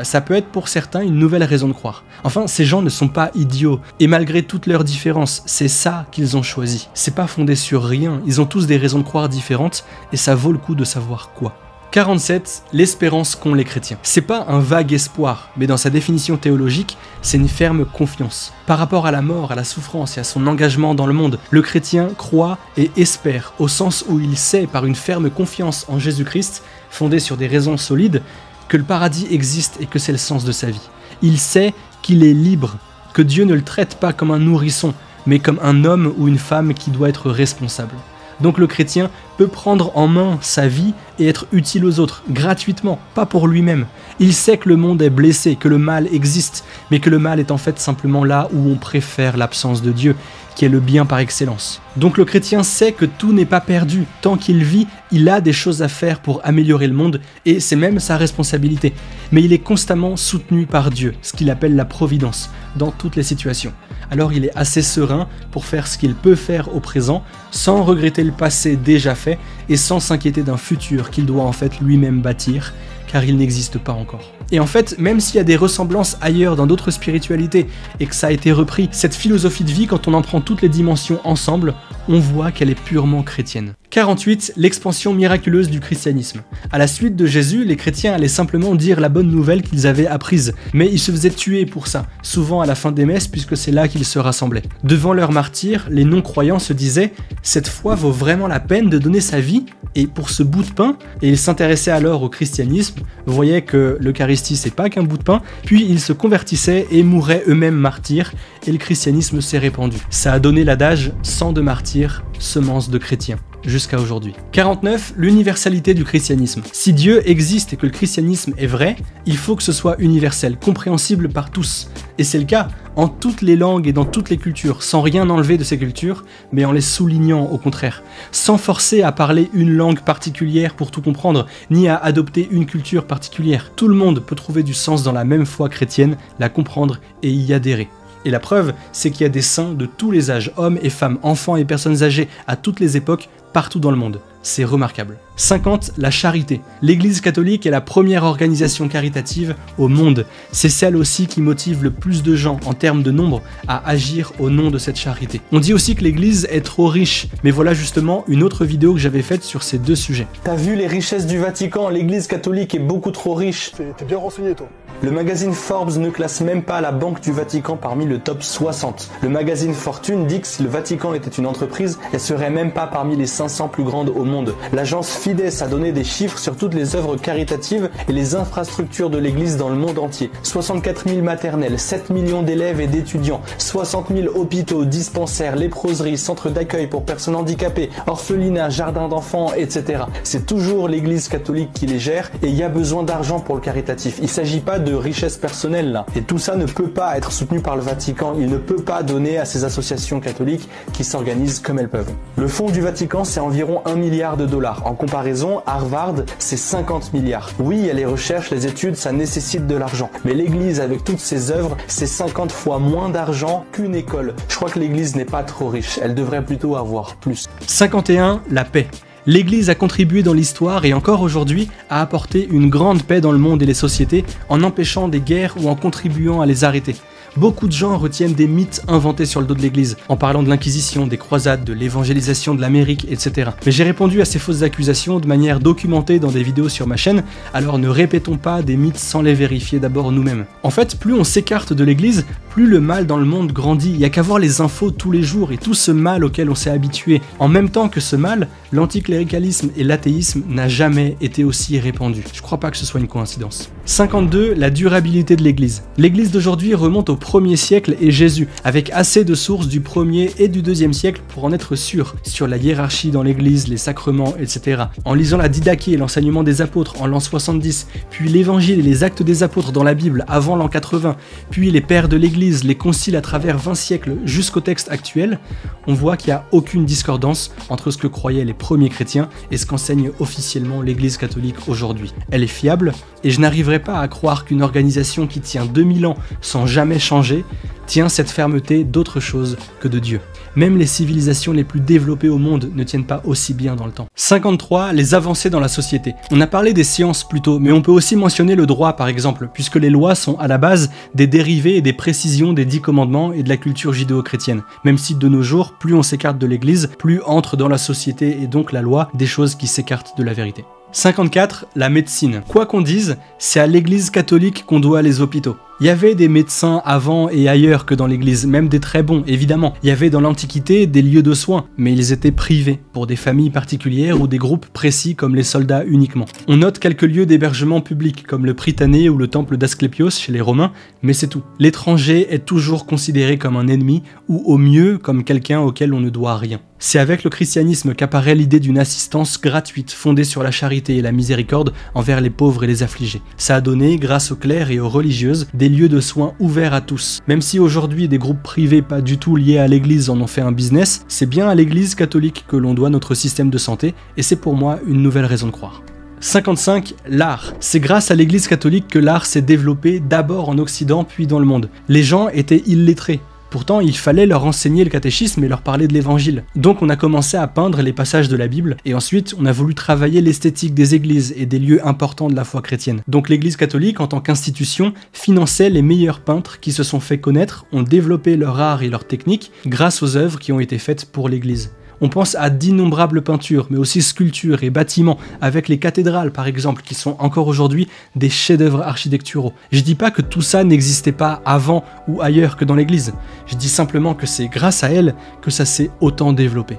ça peut être pour certains une nouvelle raison de croire. Enfin, ces gens ne sont pas idiots, et malgré toutes leurs différences, c'est ça qu'ils ont choisi. C'est pas fondé sur rien, ils ont tous des raisons de croire différentes, et ça vaut le coup de savoir quoi. 47. L'espérance qu'ont les chrétiens. C'est pas un vague espoir, mais dans sa définition théologique, c'est une ferme confiance. Par rapport à la mort, à la souffrance et à son engagement dans le monde, le chrétien croit et espère, au sens où il sait par une ferme confiance en Jésus-Christ, fondée sur des raisons solides, que le paradis existe et que c'est le sens de sa vie. Il sait qu'il est libre, que Dieu ne le traite pas comme un nourrisson, mais comme un homme ou une femme qui doit être responsable. Donc le chrétien peut prendre en main sa vie et être utile aux autres, gratuitement, pas pour lui-même. Il sait que le monde est blessé, que le mal existe, mais que le mal est en fait simplement là où on préfère l'absence de Dieu, qui est le bien par excellence. Donc le chrétien sait que tout n'est pas perdu. Tant qu'il vit, il a des choses à faire pour améliorer le monde, et c'est même sa responsabilité. Mais il est constamment soutenu par Dieu, ce qu'il appelle la providence, dans toutes les situations. Alors il est assez serein pour faire ce qu'il peut faire au présent, sans regretter le passé déjà fait, et sans s'inquiéter d'un futur qu'il doit en fait lui-même bâtir, car il n'existe pas encore. Et en fait, même s'il y a des ressemblances ailleurs dans d'autres spiritualités et que ça a été repris, cette philosophie de vie, quand on en prend toutes les dimensions ensemble, on voit qu'elle est purement chrétienne. 48. L'expansion miraculeuse du christianisme. À la suite de Jésus, les chrétiens allaient simplement dire la bonne nouvelle qu'ils avaient apprise, mais ils se faisaient tuer pour ça, souvent à la fin des messes puisque c'est là qu'ils se rassemblaient. Devant leur martyr, les non-croyants se disaient « Cette foi vaut vraiment la peine de donner sa vie ?» et pour ce bout de pain, et ils s'intéressaient alors au christianisme, voyaient que l'Eucharistie c'est pas qu'un bout de pain, puis ils se convertissaient et mouraient eux-mêmes martyrs, et le christianisme s'est répandu. Ça a donné l'adage « sang de martyrs, semence de chrétiens » jusqu'à aujourd'hui. 49. L'universalité du christianisme. Si Dieu existe et que le christianisme est vrai, il faut que ce soit universel, compréhensible par tous. Et c'est le cas en toutes les langues et dans toutes les cultures, sans rien enlever de ces cultures, mais en les soulignant au contraire. Sans forcer à parler une langue particulière pour tout comprendre, ni à adopter une culture particulière. Tout le monde peut trouver du sens dans la même foi chrétienne, la comprendre et y adhérer. Et la preuve, c'est qu'il y a des saints de tous les âges, hommes et femmes, enfants et personnes âgées, à toutes les époques, partout dans le monde. C'est remarquable. 50. La charité. L'Église catholique est la première organisation caritative au monde. C'est celle aussi qui motive le plus de gens, en termes de nombre, à agir au nom de cette charité. On dit aussi que l'Église est trop riche, mais voilà justement une autre vidéo que j'avais faite sur ces deux sujets. T'as vu les richesses du Vatican? L'Église catholique est beaucoup trop riche. T'es bien renseigné, toi. Le magazine Forbes ne classe même pas la Banque du Vatican parmi le top 60. Le magazine Fortune dit que si le Vatican était une entreprise, elle serait même pas parmi les 500 plus grandes au monde. L'agence Fides a donné des chiffres sur toutes les œuvres caritatives et les infrastructures de l'église dans le monde entier. 64 000 maternelles, 7 millions d'élèves et d'étudiants, 60 000 hôpitaux, dispensaires, léproseries, centres d'accueil pour personnes handicapées, orphelinats, jardins d'enfants, etc. C'est toujours l'église catholique qui les gère et il y a besoin d'argent pour le caritatif. Il s'agit pas de richesse personnelle là. Et tout ça ne peut pas être soutenu par le Vatican. Il ne peut pas donner à ces associations catholiques qui s'organisent comme elles peuvent. Le fonds du Vatican, c'est environ 1 milliard de dollars. En comparaison, Harvard, c'est 50 milliards. Oui, il y a les recherches, les études, ça nécessite de l'argent. Mais l'église, avec toutes ses œuvres, c'est 50 fois moins d'argent qu'une école. Je crois que l'église n'est pas trop riche. Elle devrait plutôt avoir plus. 51. La paix. L'Église a contribué dans l'histoire et encore aujourd'hui à apporter une grande paix dans le monde et les sociétés en empêchant des guerres ou en contribuant à les arrêter. Beaucoup de gens retiennent des mythes inventés sur le dos de l'Église, en parlant de l'Inquisition, des croisades, de l'évangélisation de l'Amérique, etc. Mais j'ai répondu à ces fausses accusations de manière documentée dans des vidéos sur ma chaîne, alors ne répétons pas des mythes sans les vérifier d'abord nous-mêmes. En fait, plus on s'écarte de l'Église, Plus le mal dans le monde grandit, il n'y a qu'à voir les infos tous les jours et tout ce mal auquel on s'est habitué. En même temps que ce mal, l'anticléricalisme et l'athéisme n'a jamais été aussi répandu. Je crois pas que ce soit une coïncidence. 52. La durabilité de l'Église. L'Église d'aujourd'hui remonte au 1er siècle et Jésus, avec assez de sources du 1er et du 2e siècle pour en être sûr sur la hiérarchie dans l'Église, les sacrements, etc. En lisant la Didaché et l'enseignement des apôtres en l'an 70, puis l'Évangile et les actes des apôtres dans la Bible avant l'an 80, puis les pères de l'Église, les conciles à travers 20 siècles jusqu'au texte actuel, on voit qu'il n'y a aucune discordance entre ce que croyaient les premiers chrétiens et ce qu'enseigne officiellement l'Église catholique aujourd'hui. Elle est fiable, et je n'arriverai pas à croire qu'une organisation qui tient 2000 ans sans jamais changer tient cette fermeté d'autre chose que de Dieu. Même les civilisations les plus développées au monde ne tiennent pas aussi bien dans le temps. 53. Les avancées dans la société. On a parlé des sciences plus tôt, mais on peut aussi mentionner le droit par exemple, puisque les lois sont à la base des dérivés et des précisions des 10 commandements et de la culture judéo-chrétienne. Même si de nos jours, plus on s'écarte de l'Église, plus entre dans la société et donc la loi des choses qui s'écartent de la vérité. 54. La médecine. Quoi qu'on dise, c'est à l'Église catholique qu'on doit les hôpitaux. Il y avait des médecins avant et ailleurs que dans l'église, même des très bons, évidemment. Il y avait dans l'Antiquité des lieux de soins, mais ils étaient privés, pour des familles particulières ou des groupes précis comme les soldats uniquement. On note quelques lieux d'hébergement public, comme le Prytanée ou le temple d'Asclépios chez les Romains, mais c'est tout. L'étranger est toujours considéré comme un ennemi, ou au mieux comme quelqu'un auquel on ne doit rien. C'est avec le christianisme qu'apparaît l'idée d'une assistance gratuite, fondée sur la charité et la miséricorde envers les pauvres et les affligés. Ça a donné, grâce aux clercs et aux religieuses, des lieux de soins ouverts à tous. Même si aujourd'hui des groupes privés pas du tout liés à l'église en ont fait un business, c'est bien à l'église catholique que l'on doit notre système de santé, et c'est pour moi une nouvelle raison de croire. 55. L'art. C'est grâce à l'église catholique que l'art s'est développé d'abord en Occident puis dans le monde. Les gens étaient illettrés. Pourtant, il fallait leur enseigner le catéchisme et leur parler de l'évangile. Donc on a commencé à peindre les passages de la Bible, et ensuite on a voulu travailler l'esthétique des églises et des lieux importants de la foi chrétienne. Donc l'église catholique, en tant qu'institution, finançait les meilleurs peintres qui se sont fait connaître, ont développé leur art et leur technique grâce aux œuvres qui ont été faites pour l'église. On pense à d'innombrables peintures, mais aussi sculptures et bâtiments, avec les cathédrales par exemple, qui sont encore aujourd'hui des chefs-d'œuvre architecturaux. Je dis pas que tout ça n'existait pas avant ou ailleurs que dans l'église, je dis simplement que c'est grâce à elle que ça s'est autant développé.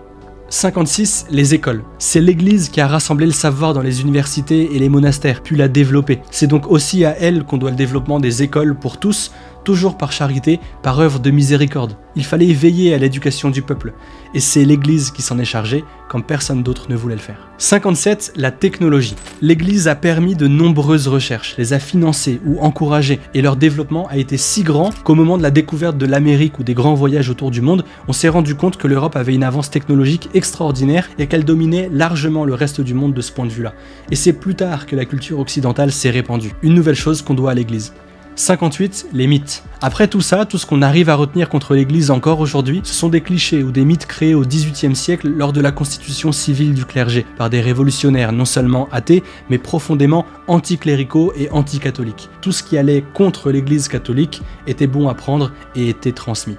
56. Les écoles. C'est l'église qui a rassemblé le savoir dans les universités et les monastères, puis l'a développé. C'est donc aussi à elle qu'on doit le développement des écoles pour tous, toujours par charité, par œuvre de miséricorde. Il fallait veiller à l'éducation du peuple, et c'est l'église qui s'en est chargée, quand personne d'autre ne voulait le faire. 57. La technologie. L'église a permis de nombreuses recherches, les a financées ou encouragées, et leur développement a été si grand qu'au moment de la découverte de l'Amérique ou des grands voyages autour du monde, on s'est rendu compte que l'Europe avait une avance technologique extraordinaire et qu'elle dominait largement le reste du monde de ce point de vue-là. Et c'est plus tard que la culture occidentale s'est répandue. Une nouvelle chose qu'on doit à l'église. 58. Les mythes. Après tout ça, tout ce qu'on arrive à retenir contre l'église encore aujourd'hui, ce sont des clichés ou des mythes créés au XVIIIe siècle lors de la constitution civile du clergé, par des révolutionnaires non seulement athées, mais profondément anticléricaux et anticatholiques. Tout ce qui allait contre l'église catholique était bon à prendre et était transmis.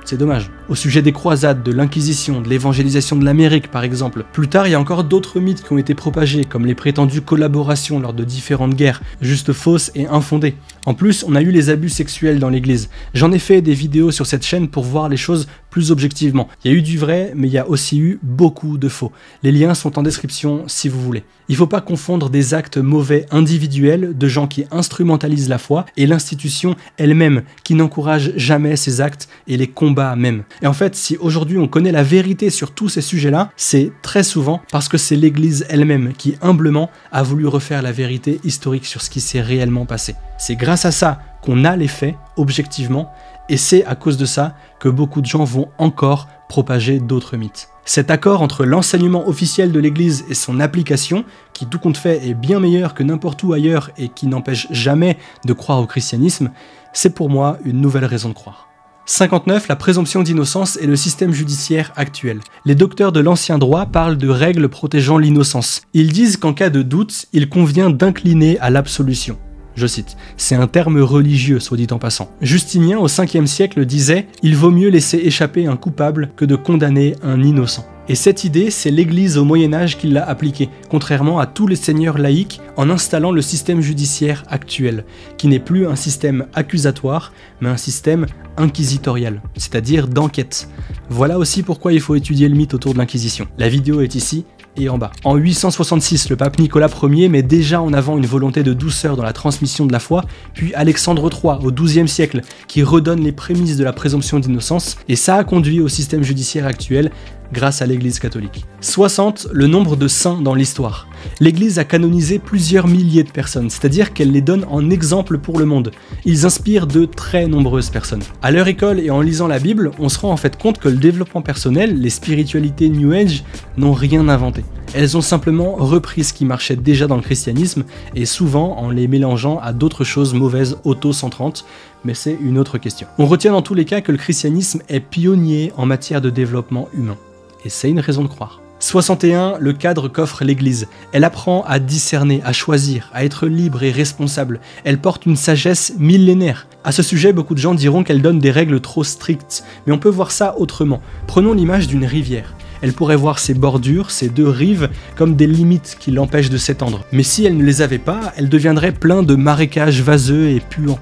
C'est dommage. Au sujet des croisades, de l'inquisition, de l'évangélisation de l'Amérique par exemple. Plus tard, il y a encore d'autres mythes qui ont été propagés, comme les prétendues collaborations lors de différentes guerres, juste fausses et infondées. En plus, on a eu les abus sexuels dans l'église. J'en ai fait des vidéos sur cette chaîne pour voir les choses plus objectivement. Il y a eu du vrai, mais il y a aussi eu beaucoup de faux. Les liens sont en description si vous voulez. Il ne faut pas confondre des actes mauvais individuels de gens qui instrumentalisent la foi et l'institution elle-même qui n'encourage jamais ces actes et les combats même. Et en fait, si aujourd'hui on connaît la vérité sur tous ces sujets-là, c'est très souvent parce que c'est l'église elle-même qui humblement a voulu refaire la vérité historique sur ce qui s'est réellement passé. C'est grâce à ça qu'on a les faits, objectivement, et c'est à cause de ça que beaucoup de gens vont encore propager d'autres mythes. Cet accord entre l'enseignement officiel de l'église et son application, qui tout compte fait est bien meilleur que n'importe où ailleurs et qui n'empêche jamais de croire au christianisme, c'est pour moi une nouvelle raison de croire. 59. La présomption d'innocence et le système judiciaire actuel. Les docteurs de l'ancien droit parlent de règles protégeant l'innocence. Ils disent qu'en cas de doute, il convient d'incliner à l'absolution. Je cite, c'est un terme religieux, soit dit en passant. Justinien, au 5e siècle, disait « Il vaut mieux laisser échapper un coupable que de condamner un innocent ». Et cette idée, c'est l'Église au Moyen-Âge qui l'a appliquée, contrairement à tous les seigneurs laïcs, en installant le système judiciaire actuel, qui n'est plus un système accusatoire, mais un système inquisitorial, c'est-à-dire d'enquête. Voilà aussi pourquoi il faut étudier le mythe autour de l'Inquisition. La vidéo est ici et en bas. En 866, le pape Nicolas Ier met déjà en avant une volonté de douceur dans la transmission de la foi, puis Alexandre III, au XIIe siècle, qui redonne les prémices de la présomption d'innocence, et ça a conduit au système judiciaire actuel, grâce à l'Église catholique. 60, le nombre de saints dans l'histoire. L'Église a canonisé plusieurs milliers de personnes, c'est-à-dire qu'elle les donne en exemple pour le monde. Ils inspirent de très nombreuses personnes. À leur école et en lisant la Bible, on se rend en fait compte que le développement personnel, les spiritualités New Age, n'ont rien inventé. Elles ont simplement repris ce qui marchait déjà dans le christianisme, et souvent en les mélangeant à d'autres choses mauvaises auto-centrantes, mais c'est une autre question. On retient dans tous les cas que le christianisme est pionnier en matière de développement humain. Et c'est une raison de croire. 61, le cadre qu'offre l'Église. Elle apprend à discerner, à choisir, à être libre et responsable. Elle porte une sagesse millénaire. À ce sujet, beaucoup de gens diront qu'elle donne des règles trop strictes, mais on peut voir ça autrement. Prenons l'image d'une rivière. Elle pourrait voir ses bordures, ses deux rives, comme des limites qui l'empêchent de s'étendre. Mais si elle ne les avait pas, elle deviendrait plein de marécages vaseux et puants.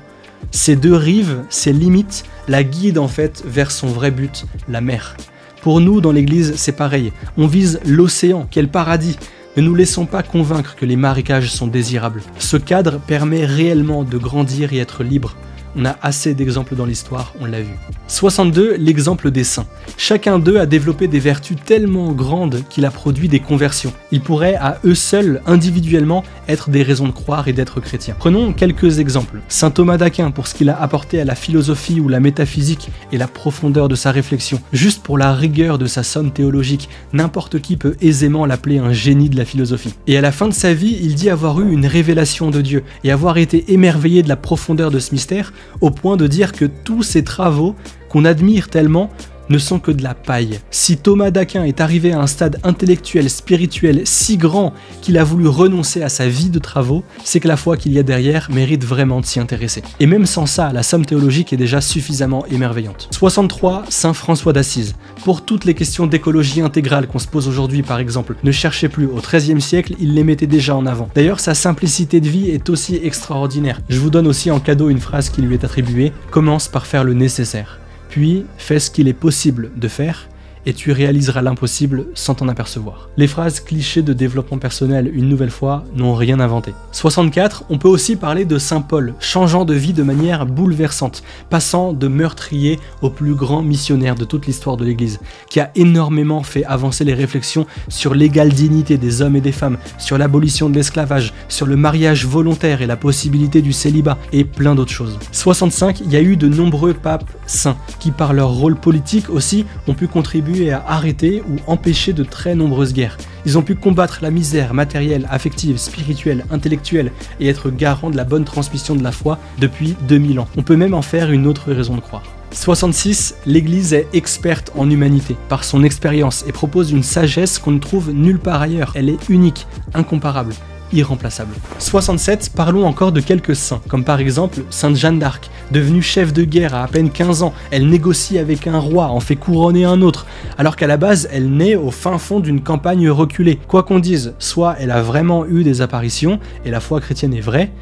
Ces deux rives, ces limites, la guident en fait vers son vrai but, la mer. Pour nous, dans l'Église, c'est pareil. On vise l'océan, quel paradis. Ne nous laissons pas convaincre que les marécages sont désirables. Ce cadre permet réellement de grandir et être libre. On a assez d'exemples dans l'histoire, on l'a vu. 62, l'exemple des saints. Chacun d'eux a développé des vertus tellement grandes qu'il a produit des conversions. Ils pourraient à eux seuls, individuellement, être des raisons de croire et d'être chrétiens. Prenons quelques exemples. Saint Thomas d'Aquin pour ce qu'il a apporté à la philosophie ou la métaphysique et la profondeur de sa réflexion. Juste pour la rigueur de sa somme théologique, n'importe qui peut aisément l'appeler un génie de la philosophie. Et à la fin de sa vie, il dit avoir eu une révélation de Dieu et avoir été émerveillé de la profondeur de ce mystère, au point de dire que tous ces travaux qu'on admire tellement ne sont que de la paille. Si Thomas d'Aquin est arrivé à un stade intellectuel, spirituel si grand qu'il a voulu renoncer à sa vie de travaux, c'est que la foi qu'il y a derrière mérite vraiment de s'y intéresser. Et même sans ça, la somme théologique est déjà suffisamment émerveillante. 63, Saint François d'Assise. Pour toutes les questions d'écologie intégrale qu'on se pose aujourd'hui par exemple, ne cherchez plus, au XIIIe siècle, il les mettait déjà en avant. D'ailleurs, sa simplicité de vie est aussi extraordinaire. Je vous donne aussi en cadeau une phrase qui lui est attribuée, commence par faire le nécessaire. Puis, fais ce qu'il est possible de faire, et tu réaliseras l'impossible sans t'en apercevoir. Les phrases clichés de développement personnel, une nouvelle fois, n'ont rien inventé. 64, on peut aussi parler de Saint Paul, changeant de vie de manière bouleversante, passant de meurtrier au plus grand missionnaire de toute l'histoire de l'Église, qui a énormément fait avancer les réflexions sur l'égale dignité des hommes et des femmes, sur l'abolition de l'esclavage, sur le mariage volontaire et la possibilité du célibat, et plein d'autres choses. 65, il y a eu de nombreux papes saints, qui par leur rôle politique aussi ont pu contribuer à arrêter ou empêcher de très nombreuses guerres. Ils ont pu combattre la misère matérielle, affective, spirituelle, intellectuelle et être garants de la bonne transmission de la foi depuis 2000 ans. On peut même en faire une autre raison de croire. 66, l'Église est experte en humanité par son expérience et propose une sagesse qu'on ne trouve nulle part ailleurs. Elle est unique, incomparable, irremplaçable. 67, parlons encore de quelques saints, comme par exemple Sainte Jeanne d'Arc, devenue chef de guerre à peine 15 ans, elle négocie avec un roi, en fait couronner un autre, alors qu'à la base, elle naît au fin fond d'une campagne reculée. Quoi qu'on dise, soit elle a vraiment eu des apparitions, et la foi chrétienne est vraie,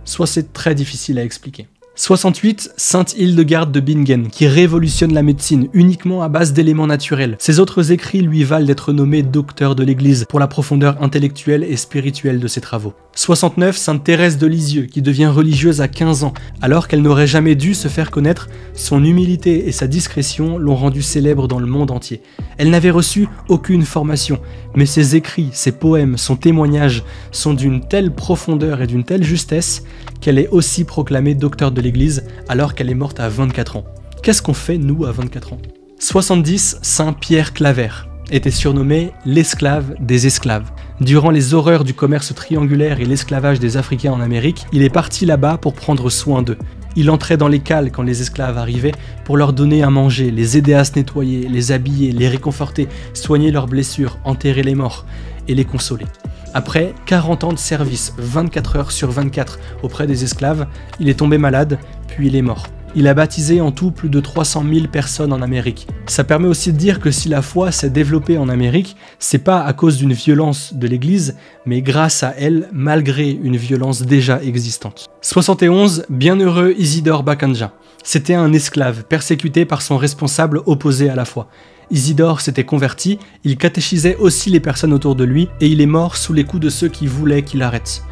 soit c'est très difficile à expliquer. 68, Sainte Hildegarde de Bingen, qui révolutionne la médecine uniquement à base d'éléments naturels. Ses autres écrits lui valent d'être nommé docteur de l'Église pour la profondeur intellectuelle et spirituelle de ses travaux. 69, Sainte Thérèse de Lisieux, qui devient religieuse à 15 ans, alors qu'elle n'aurait jamais dû se faire connaître, son humilité et sa discrétion l'ont rendue célèbre dans le monde entier. Elle n'avait reçu aucune formation, mais ses écrits, ses poèmes, son témoignage sont d'une telle profondeur et d'une telle justesse qu'elle est aussi proclamée docteur de l'Église alors qu'elle est morte à 24 ans. Qu'est-ce qu'on fait, nous, à 24 ans ? 70, Saint Pierre Claver était surnommé l'esclave des esclaves. Durant les horreurs du commerce triangulaire et l'esclavage des Africains en Amérique, il est parti là-bas pour prendre soin d'eux. Il entrait dans les cales quand les esclaves arrivaient pour leur donner à manger, les aider à se nettoyer, les habiller, les réconforter, soigner leurs blessures, enterrer les morts et les consoler. Après 40 ans de service, 24 heures sur 24 auprès des esclaves, il est tombé malade, puis il est mort. Il a baptisé en tout plus de 300 000 personnes en Amérique. Ça permet aussi de dire que si la foi s'est développée en Amérique, c'est pas à cause d'une violence de l'Église, mais grâce à elle, malgré une violence déjà existante. 71, bienheureux Isidore Bakanja. C'était un esclave, persécuté par son responsable opposé à la foi. Isidore s'était converti, il catéchisait aussi les personnes autour de lui, et il est mort sous les coups de ceux qui voulaient qu'il arrête.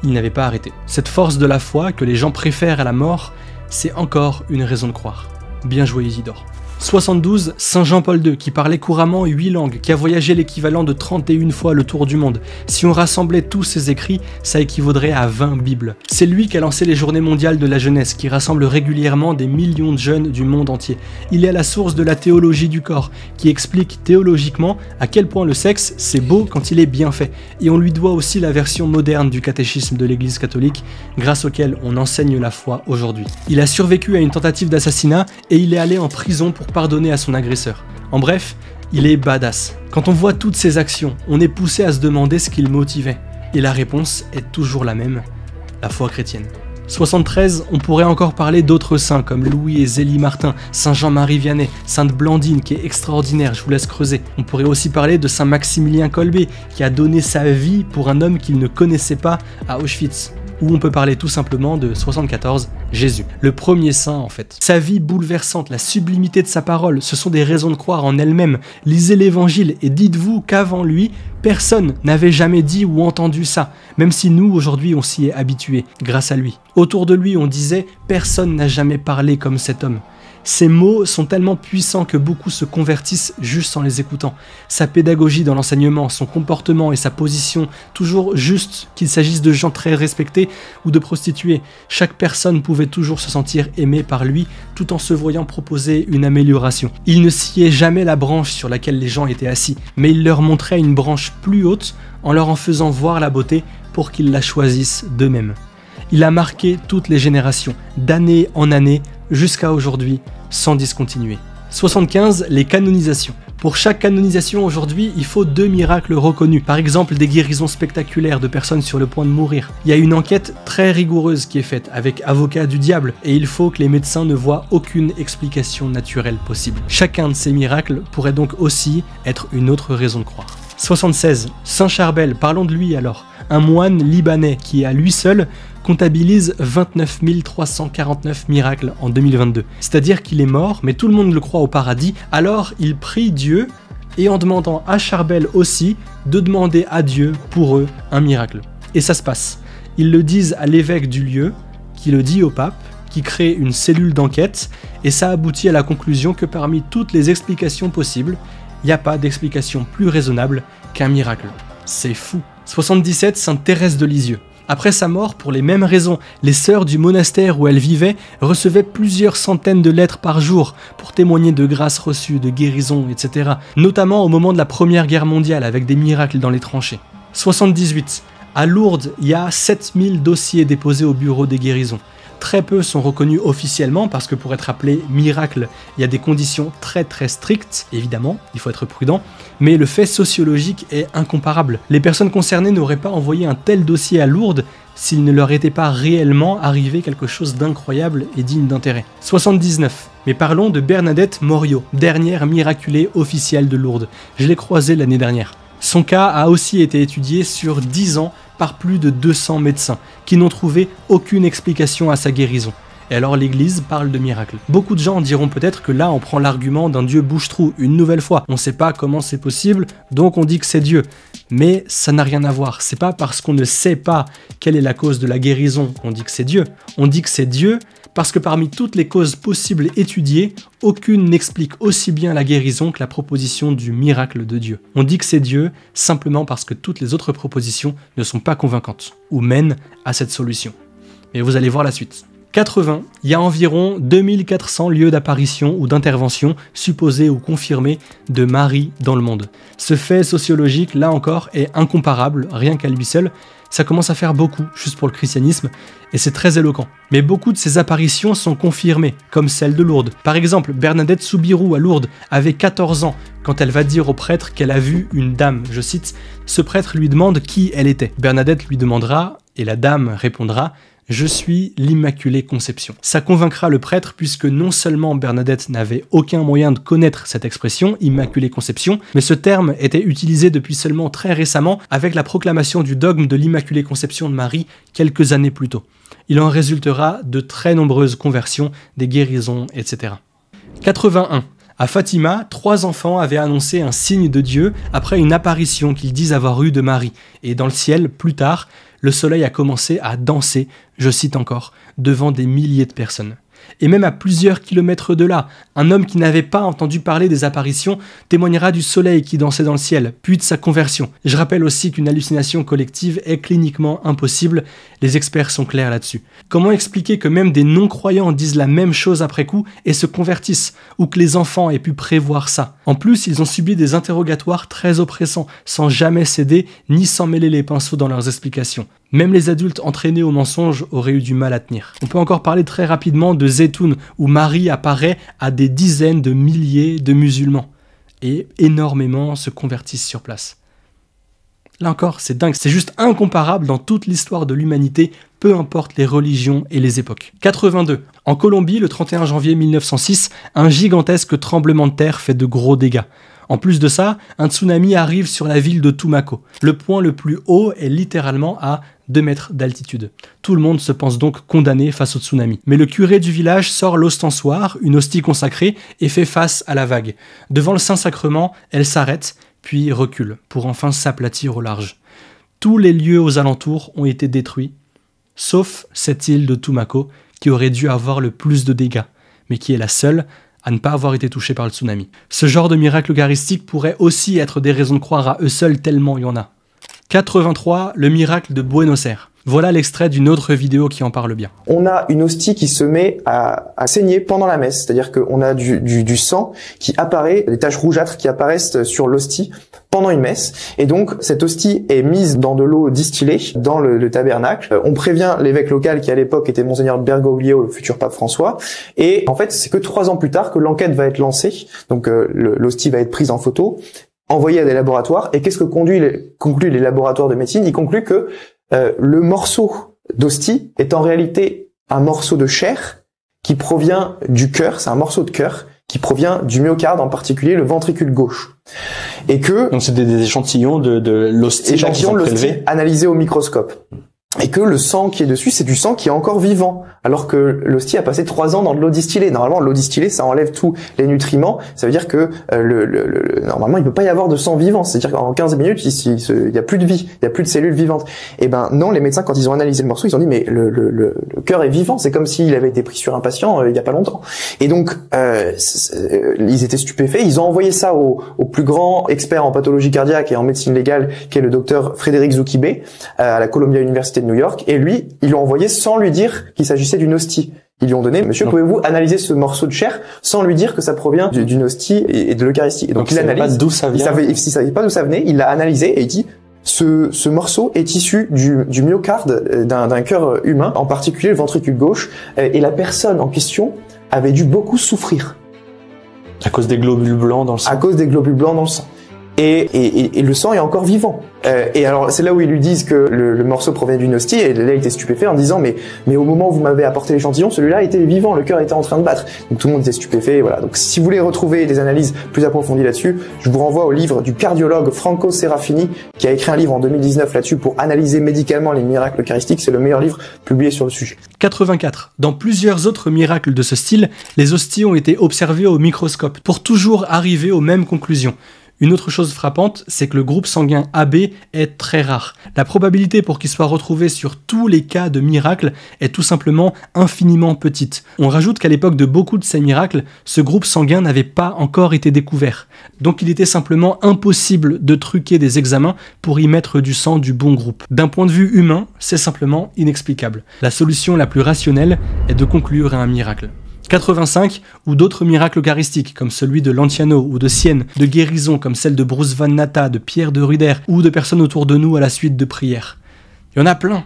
Il n'avait pas arrêté. Cette force de la foi que les gens préfèrent à la mort, c'est encore une raison de croire. Bien joué Isidore. 72, Saint Jean-Paul II, qui parlait couramment 8 langues, qui a voyagé l'équivalent de 31 fois le tour du monde. Si on rassemblait tous ses écrits, ça équivaudrait à 20 Bibles. C'est lui qui a lancé les Journées mondiales de la jeunesse, qui rassemblent régulièrement des millions de jeunes du monde entier. Il est à la source de la théologie du corps, qui explique théologiquement à quel point le sexe, c'est beau quand il est bien fait. Et on lui doit aussi la version moderne du catéchisme de l'Église catholique, grâce auquel on enseigne la foi aujourd'hui. Il a survécu à une tentative d'assassinat et il est allé en prison pour pardonner à son agresseur. En bref, il est badass. Quand on voit toutes ces actions, on est poussé à se demander ce qui le motivait. Et la réponse est toujours la même, la foi chrétienne. 73, on pourrait encore parler d'autres saints comme Louis et Zélie Martin, Saint Jean-Marie Vianney, Sainte Blandine qui est extraordinaire, je vous laisse creuser. On pourrait aussi parler de Saint Maximilien Kolbe qui a donné sa vie pour un homme qu'il ne connaissait pas à Auschwitz. Ou on peut parler tout simplement de 74, Jésus, le premier saint en fait. Sa vie bouleversante, la sublimité de sa parole, ce sont des raisons de croire en elles-mêmes. Lisez l'évangile et dites-vous qu'avant lui, personne n'avait jamais dit ou entendu ça, même si nous aujourd'hui on s'y est habitués, grâce à lui. Autour de lui on disait « personne n'a jamais parlé comme cet homme ». Ces mots sont tellement puissants que beaucoup se convertissent juste en les écoutant. Sa pédagogie dans l'enseignement, son comportement et sa position, toujours juste, qu'il s'agisse de gens très respectés ou de prostituées. Chaque personne pouvait toujours se sentir aimée par lui tout en se voyant proposer une amélioration. Il ne sciait jamais la branche sur laquelle les gens étaient assis, mais il leur montrait une branche plus haute en leur en faisant voir la beauté pour qu'ils la choisissent d'eux-mêmes. Il a marqué toutes les générations, d'année en année, jusqu'à aujourd'hui, sans discontinuer. 75, les canonisations. Pour chaque canonisation aujourd'hui, il faut 2 miracles reconnus. Par exemple, des guérisons spectaculaires de personnes sur le point de mourir. Il y a une enquête très rigoureuse qui est faite avec avocat du diable et il faut que les médecins ne voient aucune explication naturelle possible. Chacun de ces miracles pourrait donc aussi être une autre raison de croire. 76. Saint Charbel, parlons de lui alors. Un moine libanais qui, à lui seul, comptabilise 29 349 miracles en 2022. C'est-à-dire qu'il est mort, mais tout le monde le croit au paradis, alors il prie Dieu, et en demandant à Charbel aussi, de demander à Dieu, pour eux, un miracle. Et ça se passe. Ils le disent à l'évêque du lieu, qui le dit au pape, qui crée une cellule d'enquête, et ça aboutit à la conclusion que parmi toutes les explications possibles, il n'y a pas d'explication plus raisonnable qu'un miracle. C'est fou. 77, Sainte Thérèse de Lisieux. Après sa mort, pour les mêmes raisons, les sœurs du monastère où elle vivait recevaient plusieurs centaines de lettres par jour pour témoigner de grâces reçues, de guérisons, etc. Notamment au moment de la Première Guerre mondiale avec des miracles dans les tranchées. 78. À Lourdes, il y a 7000 dossiers déposés au bureau des guérisons. Très peu sont reconnus officiellement parce que pour être appelé miracle, il y a des conditions très strictes, évidemment, il faut être prudent, mais le fait sociologique est incomparable. Les personnes concernées n'auraient pas envoyé un tel dossier à Lourdes s'il ne leur était pas réellement arrivé quelque chose d'incroyable et digne d'intérêt. 79. Mais parlons de Bernadette Morio, dernière miraculée officielle de Lourdes. Je l'ai croisée l'année dernière. Son cas a aussi été étudié sur 10 ans par plus de 200 médecins qui n'ont trouvé aucune explication à sa guérison. Et alors l'Église parle de miracle. Beaucoup de gens diront peut-être que là on prend l'argument d'un Dieu bouche-trou une nouvelle fois. On ne sait pas comment c'est possible, donc on dit que c'est Dieu. Mais ça n'a rien à voir. C'est pas parce qu'on ne sait pas quelle est la cause de la guérison qu'on dit que c'est Dieu. On dit que c'est Dieu parce que parmi toutes les causes possibles étudiées, aucune n'explique aussi bien la guérison que la proposition du miracle de Dieu. On dit que c'est Dieu simplement parce que toutes les autres propositions ne sont pas convaincantes ou mènent à cette solution. Mais vous allez voir la suite. 80, il y a environ 2400 lieux d'apparition ou d'intervention supposés ou confirmés de Marie dans le monde. Ce fait sociologique, là encore, est incomparable, rien qu'à lui seul. Ça commence à faire beaucoup, juste pour le christianisme, et c'est très éloquent. Mais beaucoup de ces apparitions sont confirmées, comme celle de Lourdes. Par exemple, Bernadette Soubirous à Lourdes avait 14 ans quand elle va dire au prêtre qu'elle a vu une dame, je cite, « Ce prêtre lui demande qui elle était. » Bernadette lui demandera, et la dame répondra, « Je suis l'Immaculée Conception. Ça convaincra le prêtre puisque non seulement Bernadette n'avait aucun moyen de connaître cette expression, Immaculée Conception, mais ce terme était utilisé depuis seulement très récemment avec la proclamation du dogme de l'Immaculée Conception de Marie quelques années plus tôt. Il en résultera de très nombreuses conversions, des guérisons, etc. 81. À Fatima, 3 enfants avaient annoncé un signe de Dieu après une apparition qu'ils disent avoir eue de Marie. Et dans le ciel, plus tard, le soleil a commencé à danser, je cite encore, devant des milliers de personnes. Et même à plusieurs kilomètres de là, un homme qui n'avait pas entendu parler des apparitions témoignera du soleil qui dansait dans le ciel, puis de sa conversion. Je rappelle aussi qu'une hallucination collective est cliniquement impossible, les experts sont clairs là-dessus. Comment expliquer que même des non-croyants disent la même chose après coup et se convertissent, ou que les enfants aient pu prévoir ça? En plus, ils ont subi des interrogatoires très oppressants, sans jamais céder, ni s'en mêler les pinceaux dans leurs explications. Même les adultes entraînés au mensonge auraient eu du mal à tenir. On peut encore parler très rapidement de Zeytoun, où Marie apparaît à des dizaines de milliers de musulmans. Et énormément se convertissent sur place. Là encore, c'est dingue, c'est juste incomparable dans toute l'histoire de l'humanité, peu importe les religions et les époques. 82. En Colombie, le 31 janvier 1906, un gigantesque tremblement de terre fait de gros dégâts. En plus de ça, un tsunami arrive sur la ville de Tumaco. Le point le plus haut est littéralement à 2 mètres d'altitude. Tout le monde se pense donc condamné face au tsunami. Mais le curé du village sort l'ostensoir, une hostie consacrée, et fait face à la vague. Devant le Saint-Sacrement, elle s'arrête, puis recule, pour enfin s'aplatir au large. Tous les lieux aux alentours ont été détruits, sauf cette île de Tumaco, qui aurait dû avoir le plus de dégâts, mais qui est la seule à ne pas avoir été touchée par le tsunami. Ce genre de miracle eucharistique pourrait aussi être des raisons de croire à eux seuls tellement il y en a. 83. Le miracle de Buenos Aires. Voilà l'extrait d'une autre vidéo qui en parle bien. On a une hostie qui se met à saigner pendant la messe, c'est-à-dire qu'on a du sang qui apparaît, des taches rougeâtres qui apparaissent sur l'hostie pendant une messe, et donc cette hostie est mise dans de l'eau distillée dans le tabernacle. On prévient l'évêque local qui à l'époque était Monseigneur Bergoglio, le futur pape François, et en fait c'est que 3 ans plus tard que l'enquête va être lancée, donc l'hostie va être prise en photo, envoyée à des laboratoires, et qu'est-ce que concluent les laboratoires de médecine? Ils concluent que le morceau d'hostie est en réalité un morceau de chair qui provient du cœur, c'est un morceau de cœur qui provient du myocarde, en particulier le ventricule gauche. Et que... Donc c'est des échantillons de l'hostie. Échantillons de l'hostie analysés au microscope. Et que le sang qui est dessus, c'est du sang qui est encore vivant, alors que l'hostie a passé 3 ans dans de l'eau distillée. Normalement, l'eau distillée, ça enlève tous les nutriments. Ça veut dire que normalement, il peut pas y avoir de sang vivant. C'est-à-dire qu'en 15 minutes, il y a plus de vie, il y a plus de cellules vivantes. Et ben non, les médecins, quand ils ont analysé le morceau, ils ont dit mais le cœur est vivant. C'est comme s'il avait été pris sur un patient il y a pas longtemps. Et donc, ils étaient stupéfaits. Ils ont envoyé ça au plus grand expert en pathologie cardiaque et en médecine légale, qui est le docteur Frédéric Zoukibé, à la Columbia University de New York, et lui, ils l'ont envoyé sans lui dire qu'il s'agissait d'une hostie. Ils lui ont donné, monsieur, pouvez-vous analyser ce morceau de chair sans lui dire que ça provient d'une hostie et de l'Eucharistie. Et donc il analyse. Pas d'où ça vient. Il savait pas d'où ça venait, il l'a analysé et il dit, ce morceau est issu du myocarde d'un cœur humain, en particulier le ventricule gauche, et la personne en question avait dû beaucoup souffrir. À cause des globules blancs dans le sang. À cause des globules blancs dans le sang. Et le sang est encore vivant. Et alors c'est là où ils lui disent que le morceau provient d'une hostie, et là il était stupéfait en disant mais au moment où vous m'avez apporté l'échantillon, celui-là était vivant, le cœur était en train de battre. Donc tout le monde était stupéfait, voilà. Donc si vous voulez retrouver des analyses plus approfondies là-dessus, je vous renvoie au livre du cardiologue Franco Serafini, qui a écrit un livre en 2019 là-dessus pour analyser médicalement les miracles eucharistiques. C'est le meilleur livre publié sur le sujet. 84. Dans plusieurs autres miracles de ce style, les hosties ont été observées au microscope pour toujours arriver aux mêmes conclusions. Une autre chose frappante, c'est que le groupe sanguin AB est très rare. La probabilité pour qu'il soit retrouvé sur tous les cas de miracles est tout simplement infiniment petite. On rajoute qu'à l'époque de beaucoup de ces miracles, ce groupe sanguin n'avait pas encore été découvert. Donc il était simplement impossible de truquer des examens pour y mettre du sang du bon groupe. D'un point de vue humain, c'est simplement inexplicable. La solution la plus rationnelle est de conclure à un miracle. 85, ou d'autres miracles eucharistiques comme celui de Lanciano ou de Sienne, de guérison comme celle de Bruce Van Natta, de Pierre de Ruder, ou de personnes autour de nous à la suite de prières. Il y en a plein.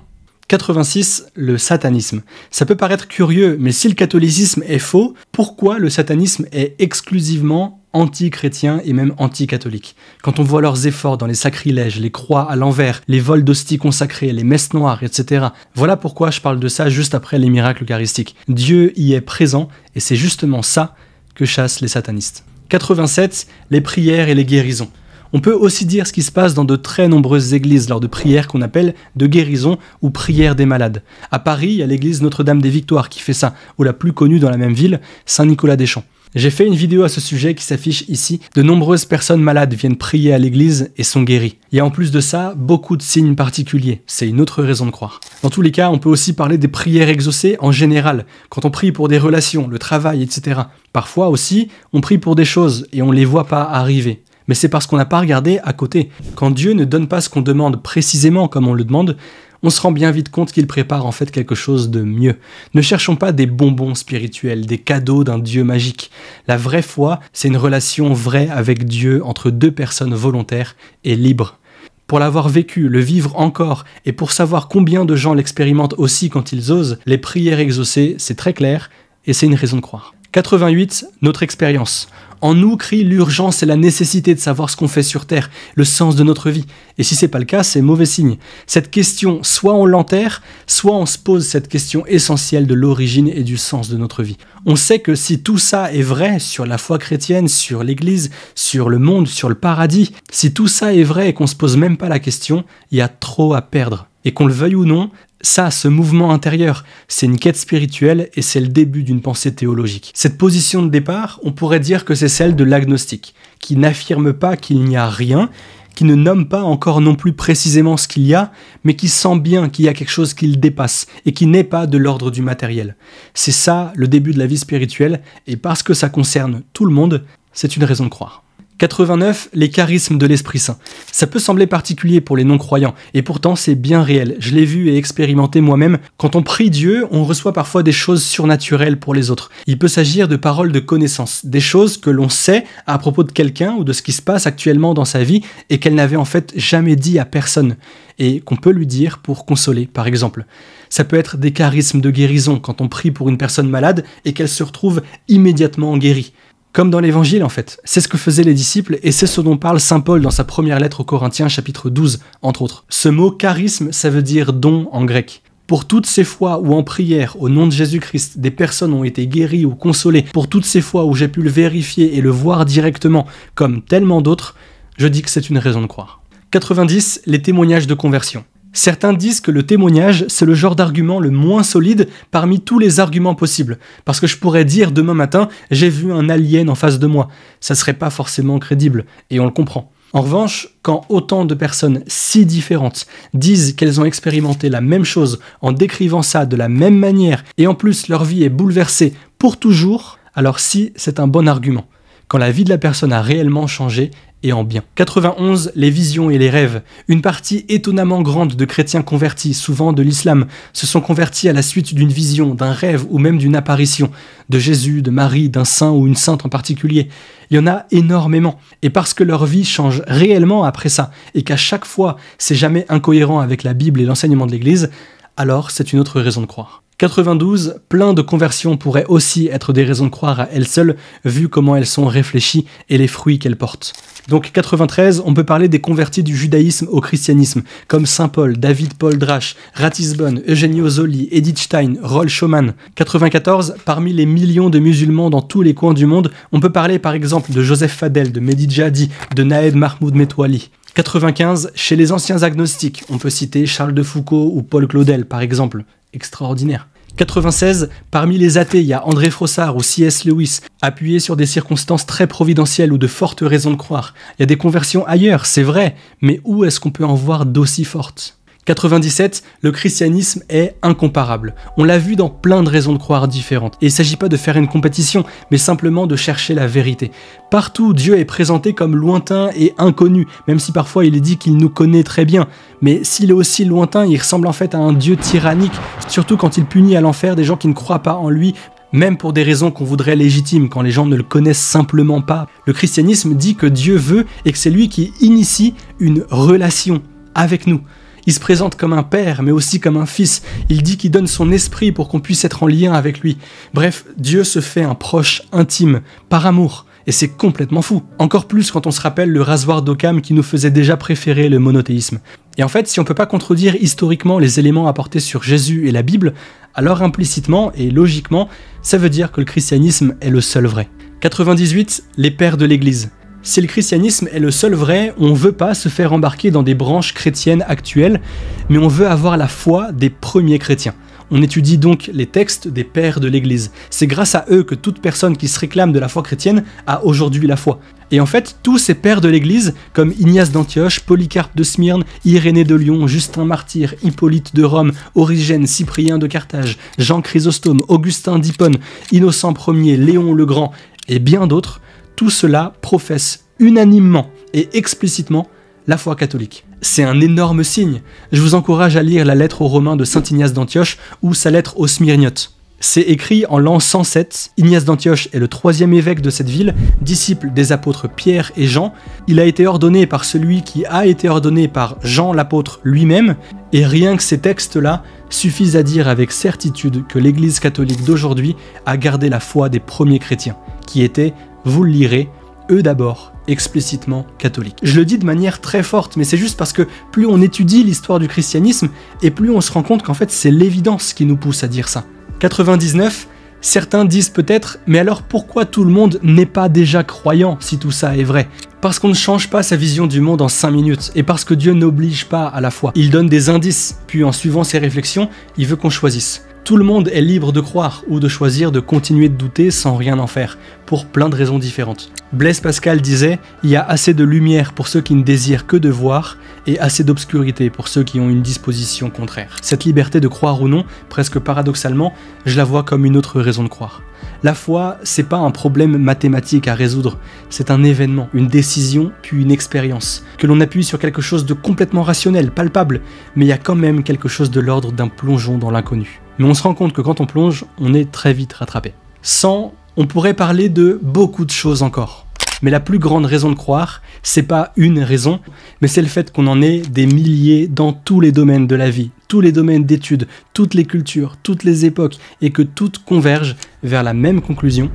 86, le satanisme. Ça peut paraître curieux, mais si le catholicisme est faux, pourquoi le satanisme est exclusivement anti-chrétiens et même anti-catholiques. Quand on voit leurs efforts dans les sacrilèges, les croix à l'envers, les vols d'hosties consacrées, les messes noires, etc. Voilà pourquoi je parle de ça juste après les miracles eucharistiques. Dieu y est présent et c'est justement ça que chassent les satanistes. 87, les prières et les guérisons. On peut aussi dire ce qui se passe dans de très nombreuses églises lors de prières qu'on appelle de guérison ou prières des malades. À Paris, il y a l'église Notre-Dame des Victoires qui fait ça, ou la plus connue dans la même ville, Saint-Nicolas-des-Champs. J'ai fait une vidéo à ce sujet qui s'affiche ici. De nombreuses personnes malades viennent prier à l'église et sont guéries. Il y a en plus de ça beaucoup de signes particuliers. C'est une autre raison de croire. Dans tous les cas, on peut aussi parler des prières exaucées en général. Quand on prie pour des relations, le travail, etc. Parfois aussi, on prie pour des choses et on ne les voit pas arriver. Mais c'est parce qu'on n'a pas regardé à côté. Quand Dieu ne donne pas ce qu'on demande précisément comme on le demande, on se rend bien vite compte qu'il prépare en fait quelque chose de mieux. Ne cherchons pas des bonbons spirituels, des cadeaux d'un Dieu magique. La vraie foi, c'est une relation vraie avec Dieu entre deux personnes volontaires et libres. Pour l'avoir vécu, le vivre encore, et pour savoir combien de gens l'expérimentent aussi quand ils osent, les prières exaucées, c'est très clair, et c'est une raison de croire. 88, notre expérience. En nous crie l'urgence et la nécessité de savoir ce qu'on fait sur Terre, le sens de notre vie. Et si c'est pas le cas, c'est mauvais signe. Cette question, soit on l'enterre, soit on se pose cette question essentielle de l'origine et du sens de notre vie. On sait que si tout ça est vrai sur la foi chrétienne, sur l'Église, sur le monde, sur le paradis, si tout ça est vrai et qu'on se pose même pas la question, il y a trop à perdre. Et qu'on le veuille ou non, ça, ce mouvement intérieur, c'est une quête spirituelle et c'est le début d'une pensée théologique. Cette position de départ, on pourrait dire que c'est celle de l'agnostique, qui n'affirme pas qu'il n'y a rien, qui ne nomme pas encore non plus précisément ce qu'il y a, mais qui sent bien qu'il y a quelque chose qui le dépasse et qui n'est pas de l'ordre du matériel. C'est ça le début de la vie spirituelle, et parce que ça concerne tout le monde, c'est une raison de croire. 89, les charismes de l'Esprit Saint. Ça peut sembler particulier pour les non-croyants, et pourtant c'est bien réel. Je l'ai vu et expérimenté moi-même. Quand on prie Dieu, on reçoit parfois des choses surnaturelles pour les autres. Il peut s'agir de paroles de connaissance, des choses que l'on sait à propos de quelqu'un ou de ce qui se passe actuellement dans sa vie et qu'elle n'avait en fait jamais dit à personne, et qu'on peut lui dire pour consoler, par exemple. Ça peut être des charismes de guérison quand on prie pour une personne malade et qu'elle se retrouve immédiatement guérie. Comme dans l'évangile en fait, c'est ce que faisaient les disciples et c'est ce dont parle saint Paul dans sa première lettre aux Corinthiens chapitre 12, entre autres. Ce mot charisme, ça veut dire don en grec. Pour toutes ces fois où en prière au nom de Jésus-Christ, des personnes ont été guéries ou consolées, pour toutes ces fois où j'ai pu le vérifier et le voir directement, comme tellement d'autres, je dis que c'est une raison de croire. 90, les témoignages de conversion. Certains disent que le témoignage, c'est le genre d'argument le moins solide parmi tous les arguments possibles. Parce que je pourrais dire demain matin, j'ai vu un alien en face de moi. Ça serait pas forcément crédible, et on le comprend. En revanche, quand autant de personnes si différentes disent qu'elles ont expérimenté la même chose en décrivant ça de la même manière, et en plus leur vie est bouleversée pour toujours, alors si, c'est un bon argument. Quand la vie de la personne a réellement changé, et en bien. 91, les visions et les rêves. Une partie étonnamment grande de chrétiens convertis, souvent de l'islam, se sont convertis à la suite d'une vision, d'un rêve ou même d'une apparition, de Jésus, de Marie, d'un saint ou une sainte en particulier. Il y en a énormément. Et parce que leur vie change réellement après ça, et qu'à chaque fois, c'est jamais incohérent avec la Bible et l'enseignement de l'Église, alors c'est une autre raison de croire. 92, plein de conversions pourraient aussi être des raisons de croire à elles seules, vu comment elles sont réfléchies et les fruits qu'elles portent. Donc 93, on peut parler des convertis du judaïsme au christianisme, comme saint Paul, David Paul Drache, Ratisbonne, Eugenio Zolli, Edith Stein, Roll Schumann. 94, parmi les millions de musulmans dans tous les coins du monde, on peut parler par exemple de Joseph Fadel, de Mehdi Jadi, de Naed Mahmoud Metwali. 95, chez les anciens agnostiques, on peut citer Charles de Foucault ou Paul Claudel par exemple. Extraordinaire. 96, parmi les athées, il y a André Frossard ou C.S. Lewis, appuyés sur des circonstances très providentielles ou de fortes raisons de croire. Il y a des conversions ailleurs, c'est vrai, mais où est-ce qu'on peut en voir d'aussi fortes ? 97, le christianisme est incomparable. On l'a vu dans plein de raisons de croire différentes. Et il ne s'agit pas de faire une compétition, mais simplement de chercher la vérité. Partout, Dieu est présenté comme lointain et inconnu, même si parfois il est dit qu'il nous connaît très bien. Mais s'il est aussi lointain, il ressemble en fait à un Dieu tyrannique, surtout quand il punit à l'enfer des gens qui ne croient pas en lui, même pour des raisons qu'on voudrait légitimes, quand les gens ne le connaissent simplement pas. Le christianisme dit que Dieu veut et que c'est lui qui initie une relation avec nous. Il se présente comme un père, mais aussi comme un fils. Il dit qu'il donne son esprit pour qu'on puisse être en lien avec lui. Bref, Dieu se fait un proche intime, par amour. Et c'est complètement fou. Encore plus quand on se rappelle le rasoir d'Occam qui nous faisait déjà préférer le monothéisme. Et en fait, si on peut pas contredire historiquement les éléments apportés sur Jésus et la Bible, alors implicitement et logiquement, ça veut dire que le christianisme est le seul vrai. 98, les pères de l'Église. Si le christianisme est le seul vrai, on veut pas se faire embarquer dans des branches chrétiennes actuelles, mais on veut avoir la foi des premiers chrétiens. On étudie donc les textes des pères de l'Église. C'est grâce à eux que toute personne qui se réclame de la foi chrétienne a aujourd'hui la foi. Et en fait, tous ces pères de l'Église, comme Ignace d'Antioche, Polycarpe de Smyrne, Irénée de Lyon, Justin Martyr, Hippolyte de Rome, Origène, Cyprien de Carthage, Jean Chrysostome, Augustin d'Hippone, Innocent Ier, Léon le Grand, et bien d'autres, tout cela professe unanimement et explicitement la foi catholique. C'est un énorme signe. Je vous encourage à lire la lettre aux Romains de saint Ignace d'Antioche ou sa lettre aux Smyrniotes. C'est écrit en l'an 107. Ignace d'Antioche est le 3e évêque de cette ville, disciple des apôtres Pierre et Jean. Il a été ordonné par celui qui a été ordonné par Jean l'apôtre lui-même, et rien que ces textes-là suffisent à dire avec certitude que l'Église catholique d'aujourd'hui a gardé la foi des premiers chrétiens, qui étaient, vous le lirez, eux d'abord, explicitement catholiques. Je le dis de manière très forte, mais c'est juste parce que plus on étudie l'histoire du christianisme, et plus on se rend compte qu'en fait c'est l'évidence qui nous pousse à dire ça. 99, certains disent peut-être, mais alors pourquoi tout le monde n'est pas déjà croyant si tout ça est vrai ? Parce qu'on ne change pas sa vision du monde en 5 minutes, et parce que Dieu n'oblige pas à la foi. Il donne des indices, puis en suivant ses réflexions, il veut qu'on choisisse. Tout le monde est libre de croire ou de choisir de continuer de douter sans rien en faire, pour plein de raisons différentes. Blaise Pascal disait « Il y a assez de lumière pour ceux qui ne désirent que de voir, et assez d'obscurité pour ceux qui ont une disposition contraire. » Cette liberté de croire ou non, presque paradoxalement, je la vois comme une autre raison de croire. La foi, c'est pas un problème mathématique à résoudre, c'est un événement, une décision, puis une expérience. Que l'on appuie sur quelque chose de complètement rationnel, palpable, mais il y a quand même quelque chose de l'ordre d'un plongeon dans l'inconnu. Mais on se rend compte que quand on plonge, on est très vite rattrapé. 100, on pourrait parler de beaucoup de choses encore. Mais la plus grande raison de croire, c'est pas une raison, mais c'est le fait qu'on en ait des milliers dans tous les domaines de la vie, tous les domaines d'études, toutes les cultures, toutes les époques, et que toutes convergent vers la même conclusion,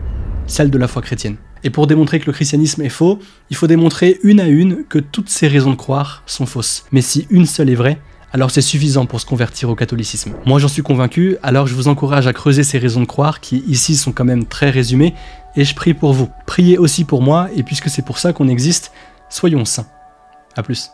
celle de la foi chrétienne. Et pour démontrer que le christianisme est faux, il faut démontrer une à une que toutes ces raisons de croire sont fausses. Mais si une seule est vraie, alors c'est suffisant pour se convertir au catholicisme. Moi j'en suis convaincu, alors je vous encourage à creuser ces raisons de croire qui ici sont quand même très résumées, et je prie pour vous. Priez aussi pour moi, et puisque c'est pour ça qu'on existe, soyons saints. A plus.